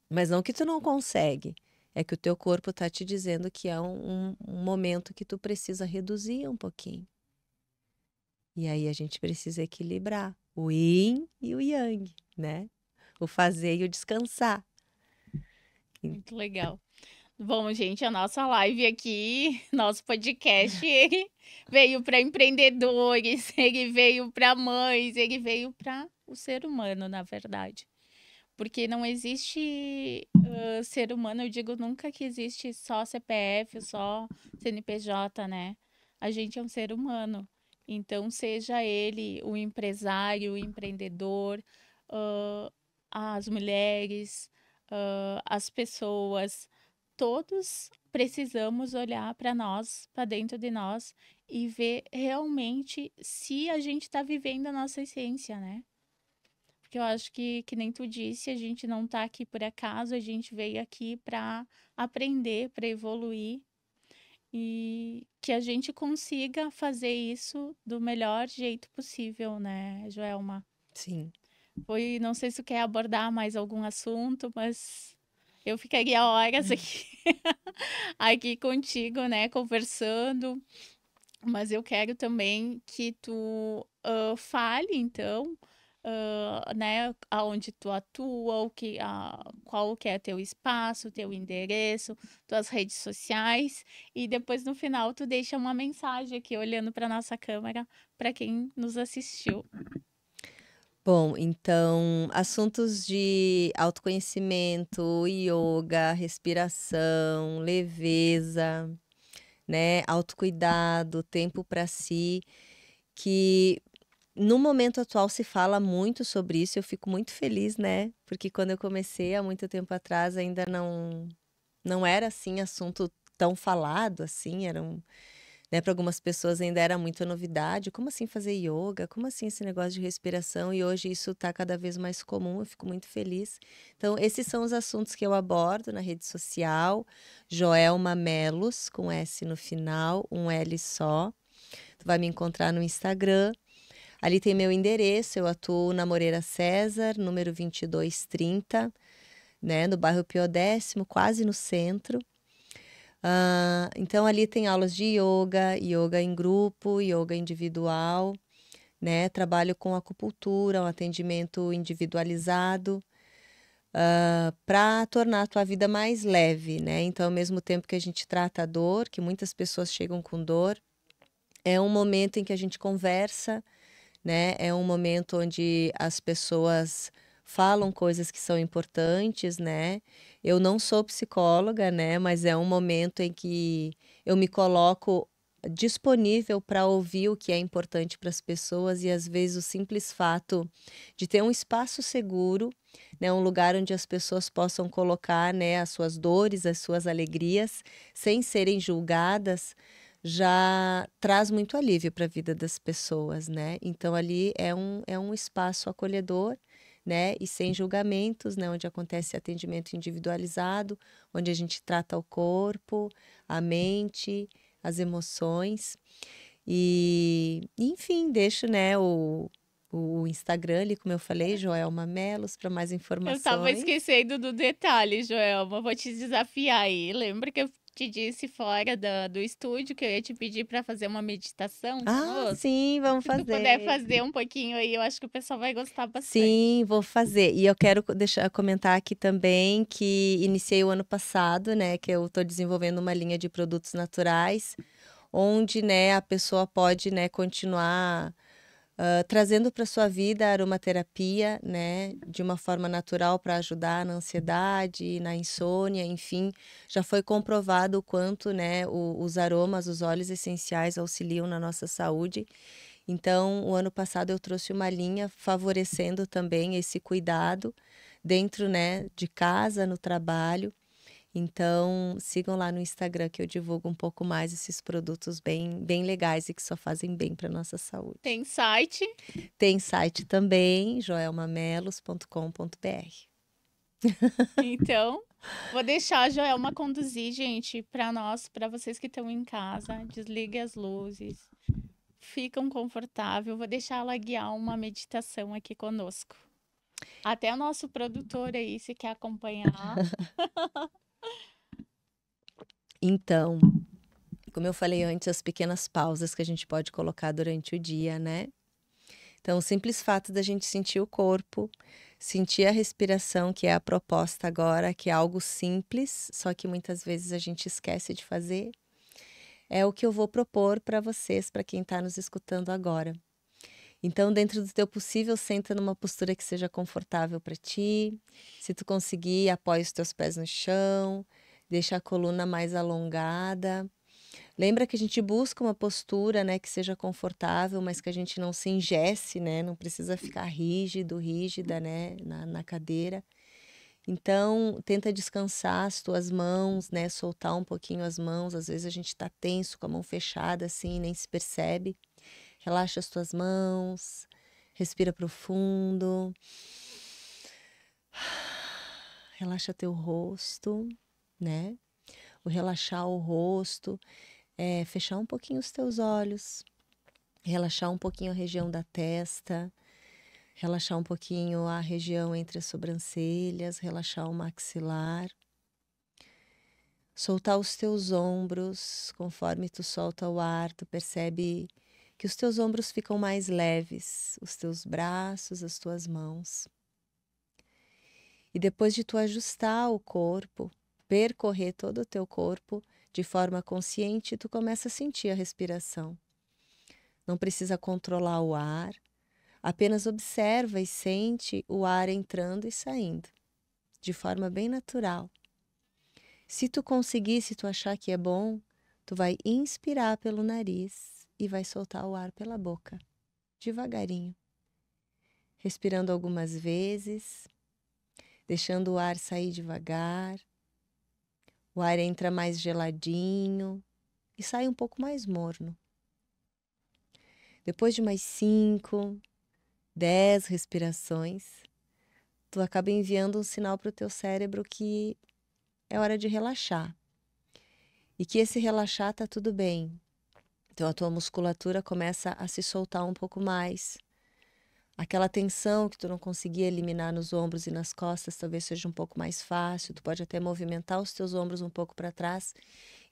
Mas não que tu não consegue, é que o teu corpo está te dizendo que é um momento que tu precisa reduzir um pouquinho. E aí a gente precisa equilibrar o yin e o yang, né? O fazer e o descansar. Muito legal. Bom, gente, a nossa live aqui, nosso podcast, ele veio para empreendedores, ele veio para mães, ele veio para o ser humano, na verdade. Porque não existe ser humano, eu digo nunca que existe só CPF, só CNPJ, né? A gente é um ser humano. Então, seja ele o empresário, o empreendedor, ah, as mulheres, as pessoas. todos precisamos olhar para nós, para dentro de nós e ver realmente se a gente está vivendo a nossa essência, né? Porque eu acho que nem tu disse, a gente não tá aqui por acaso, a gente veio aqui para aprender, para evoluir e que a gente consiga fazer isso do melhor jeito possível, né, Joelma? Sim. Foi, não sei se tu quer abordar mais algum assunto, mas eu ficaria horas aqui, aqui contigo, né, conversando. Mas eu quero também que tu fale, então, né, aonde tu atua, qual que é teu espaço, teu endereço, tuas redes sociais, e depois no final tu deixa uma mensagem aqui olhando para nossa câmera para quem nos assistiu. Bom, então, assuntos de autoconhecimento, yoga, respiração, leveza, né, autocuidado, tempo para si, que no momento atual se fala muito sobre isso, eu fico muito feliz, né? Porque quando eu comecei há muito tempo atrás ainda não era assim assunto tão falado assim, né, para algumas pessoas ainda era muita novidade. Como assim fazer yoga? Como assim esse negócio de respiração? E hoje isso está cada vez mais comum, eu fico muito feliz. Então, esses são os assuntos que eu abordo na rede social. Joelma Melos, com S no final, um L só. Tu vai me encontrar no Instagram. Ali tem meu endereço, eu atuo na Moreira César, número 2230, né, no bairro Pio X, quase no centro. Então ali tem aulas de yoga, yoga em grupo, yoga individual, né? Trabalho com acupuntura, um atendimento individualizado, para tornar a tua vida mais leve, né? Então, ao mesmo tempo que a gente trata a dor, que muitas pessoas chegam com dor, é um momento em que a gente conversa, né? É um momento onde as pessoas falam coisas que são importantes, né? Eu não sou psicóloga, né? Mas é um momento em que eu me coloco disponível para ouvir o que é importante para as pessoas e às vezes o simples fato de ter um espaço seguro, né? Um lugar onde as pessoas possam colocar, né, as suas dores, as suas alegrias, sem serem julgadas já traz muito alívio para a vida das pessoas, né? Então ali é um espaço acolhedor, né? E sem julgamentos, né? Onde acontece atendimento individualizado, onde a gente trata o corpo, a mente, as emoções. E, enfim, deixo, né, o Instagram ali, como eu falei, Joelma Melos, para mais Eu tava informações. esquecendo do detalhe, Joelma. Vou te desafiar aí. Lembra que eu te disse fora do estúdio que eu ia te pedir para fazer uma meditação Ah, conosco? sim, vamos Se tu puder fazer. fazer um pouquinho aí, eu acho que o pessoal vai gostar bastante. Sim, vou fazer. E eu quero deixar comentar aqui também que iniciei o ano passado, né, que eu estou desenvolvendo uma linha de produtos naturais, onde, né, a pessoa pode, né, continuar trazendo para sua vida a aromaterapia, né, de uma forma natural para ajudar na ansiedade, na insônia, enfim, já foi comprovado o quanto, né, os aromas, os óleos essenciais auxiliam na nossa saúde. Então, o ano passado eu trouxe uma linha favorecendo também esse cuidado dentro, né, de casa, no trabalho. Então, sigam lá no Instagram que eu divulgo um pouco mais esses produtos bem legais e que só fazem bem para nossa saúde. Tem site? Tem site também, joelmamelos.com.br. Então, vou deixar a Joelma conduzir, gente, para nós, para vocês que estão em casa. Desligue as luzes, ficam confortável. Vou deixar ela guiar uma meditação aqui conosco. Até o nosso produtor aí, se quer acompanhar. Então, como eu falei antes, as pequenas pausas que a gente pode colocar durante o dia, né? Então, o simples fato da gente sentir o corpo, sentir a respiração, que é a proposta agora, que é algo simples, só que muitas vezes a gente esquece de fazer, é o que eu vou propor para vocês, para quem está nos escutando agora. Então, dentro do teu possível, senta numa postura que seja confortável para ti. Se tu conseguir, apoia os teus pés no chão, deixa a coluna mais alongada. Lembra que a gente busca uma postura, né, que seja confortável, mas que a gente não se engesse, né, não precisa ficar rígido, rígida, né, na cadeira. Então, tenta descansar as tuas mãos, né? Soltar um pouquinho as mãos. Às vezes a gente tá tenso, com a mão fechada assim, nem se percebe. Relaxa as tuas mãos, respira profundo. Relaxa teu rosto, né? O relaxar o rosto é fechar um pouquinho os teus olhos, relaxar um pouquinho a região da testa, relaxar um pouquinho a região entre as sobrancelhas, relaxar o maxilar. Soltar os teus ombros, conforme tu solta o ar, tu percebe que os teus ombros ficam mais leves, os teus braços, as tuas mãos. E depois de tu ajustar o corpo, percorrer todo o teu corpo de forma consciente, tu começa a sentir a respiração. Não precisa controlar o ar, apenas observa e sente o ar entrando e saindo, de forma bem natural. Se tu conseguir, se tu achar que é bom, tu vai inspirar pelo nariz e vai soltar o ar pela boca, devagarinho. Respirando algumas vezes, deixando o ar sair devagar. O ar entra mais geladinho e sai um pouco mais morno. Depois de mais 5, 10 respirações, tu acaba enviando um sinal para o teu cérebro que é hora de relaxar. E que esse relaxar tá tudo bem. Então a tua musculatura começa a se soltar um pouco mais. Aquela tensão que tu não conseguia eliminar nos ombros e nas costas talvez seja um pouco mais fácil. Tu pode até movimentar os teus ombros um pouco para trás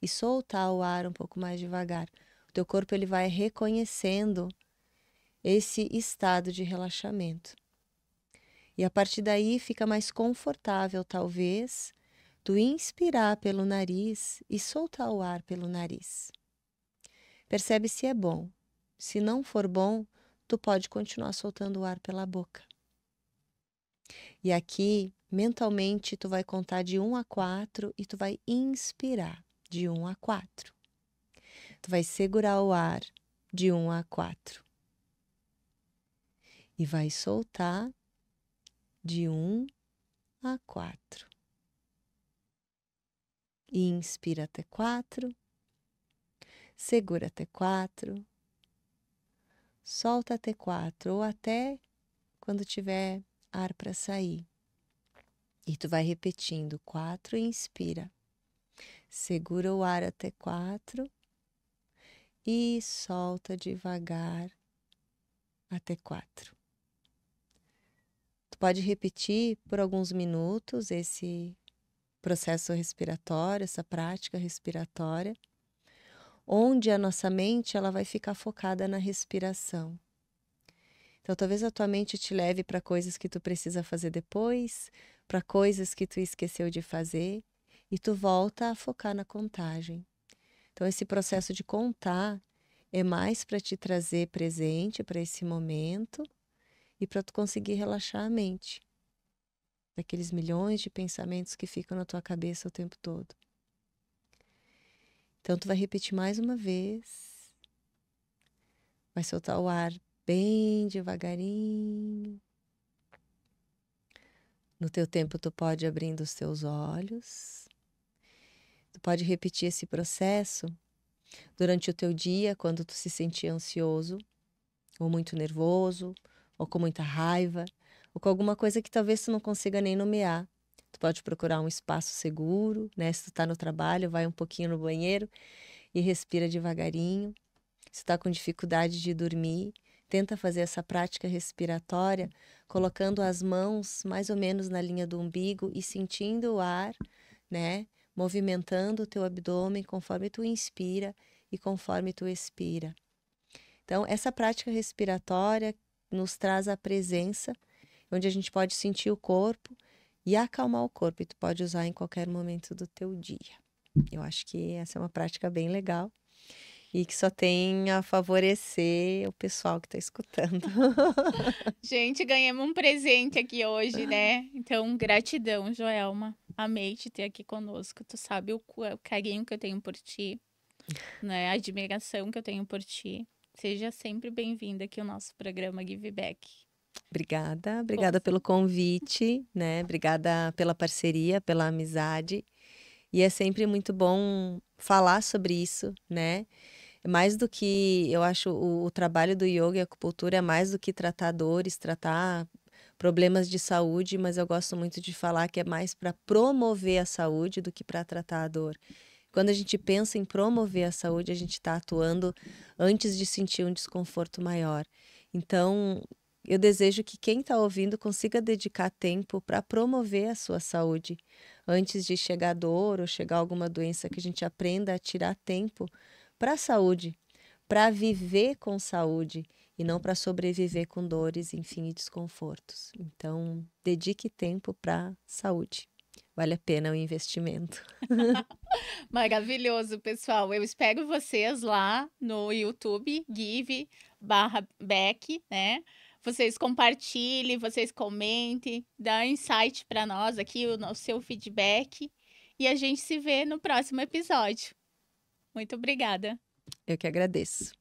e soltar o ar um pouco mais devagar. O teu corpo ele vai reconhecendo esse estado de relaxamento. E a partir daí fica mais confortável, talvez, tu inspirar pelo nariz e soltar o ar pelo nariz. Percebe se é bom. Se não for bom, tu pode continuar soltando o ar pela boca. E aqui, mentalmente, tu vai contar de 1 a 4 e tu vai inspirar de 1 a 4. Tu vai segurar o ar de 1 a 4. E vai soltar de 1 a 4. Inspira até 4. Segura até 4. Solta até 4 ou até quando tiver ar para sair. E tu vai repetindo 4, inspira. Segura o ar até 4 e solta devagar até 4. Tu pode repetir por alguns minutos esse processo respiratório, essa prática respiratória, onde a nossa mente ela vai ficar focada na respiração. Então, talvez a tua mente te leve para coisas que tu precisa fazer depois, para coisas que tu esqueceu de fazer, e tu volta a focar na contagem. Então, esse processo de contar é mais para te trazer presente para esse momento e para tu conseguir relaxar a mente daqueles milhões de pensamentos que ficam na tua cabeça o tempo todo. Então, tu vai repetir mais uma vez, vai soltar o ar bem devagarinho. No teu tempo, tu pode ir abrindo os teus olhos. Tu pode repetir esse processo durante o teu dia, quando tu se sentir ansioso, ou muito nervoso, ou com muita raiva, ou com alguma coisa que talvez tu não consiga nem nomear. Tu pode procurar um espaço seguro, né? Se tu tá no trabalho, vai um pouquinho no banheiro e respira devagarinho. Se tu tá com dificuldade de dormir, tenta fazer essa prática respiratória, colocando as mãos mais ou menos na linha do umbigo e sentindo o ar, né? Movimentando o teu abdômen conforme tu inspira e conforme tu expira. Então, essa prática respiratória nos traz a presença, onde a gente pode sentir o corpo e acalmar o corpo. E tu pode usar em qualquer momento do teu dia. Eu acho que essa é uma prática bem legal e que só tem a favorecer o pessoal que está escutando. Gente, ganhamos um presente aqui hoje, né? Então, gratidão, Joelma. Amei te ter aqui conosco. Tu sabe o carinho que eu tenho por ti, né? A admiração que eu tenho por ti. Seja sempre bem-vinda aqui ao nosso programa Give Back. Obrigada pelo convite, né? Obrigada pela parceria, pela amizade. E é sempre muito bom falar sobre isso, né? Mais do que, eu acho, o trabalho do yoga e acupuntura é mais do que tratar dores, tratar problemas de saúde, mas eu gosto muito de falar que é mais para promover a saúde do que para tratar a dor. Quando a gente pensa em promover a saúde, a gente está atuando antes de sentir um desconforto maior. Então, eu desejo que quem está ouvindo consiga dedicar tempo para promover a sua saúde. Antes de chegar dor ou chegar alguma doença, que a gente aprenda a tirar tempo para a saúde, para viver com saúde e não para sobreviver com dores, enfim, e desconfortos. Então, dedique tempo para saúde. Vale a pena o investimento. Maravilhoso, pessoal. Eu espero vocês lá no YouTube, Give/Beck, né? Vocês compartilhem, vocês comentem, dá insight para nós aqui, o seu feedback. E a gente se vê no próximo episódio. Muito obrigada. Eu que agradeço.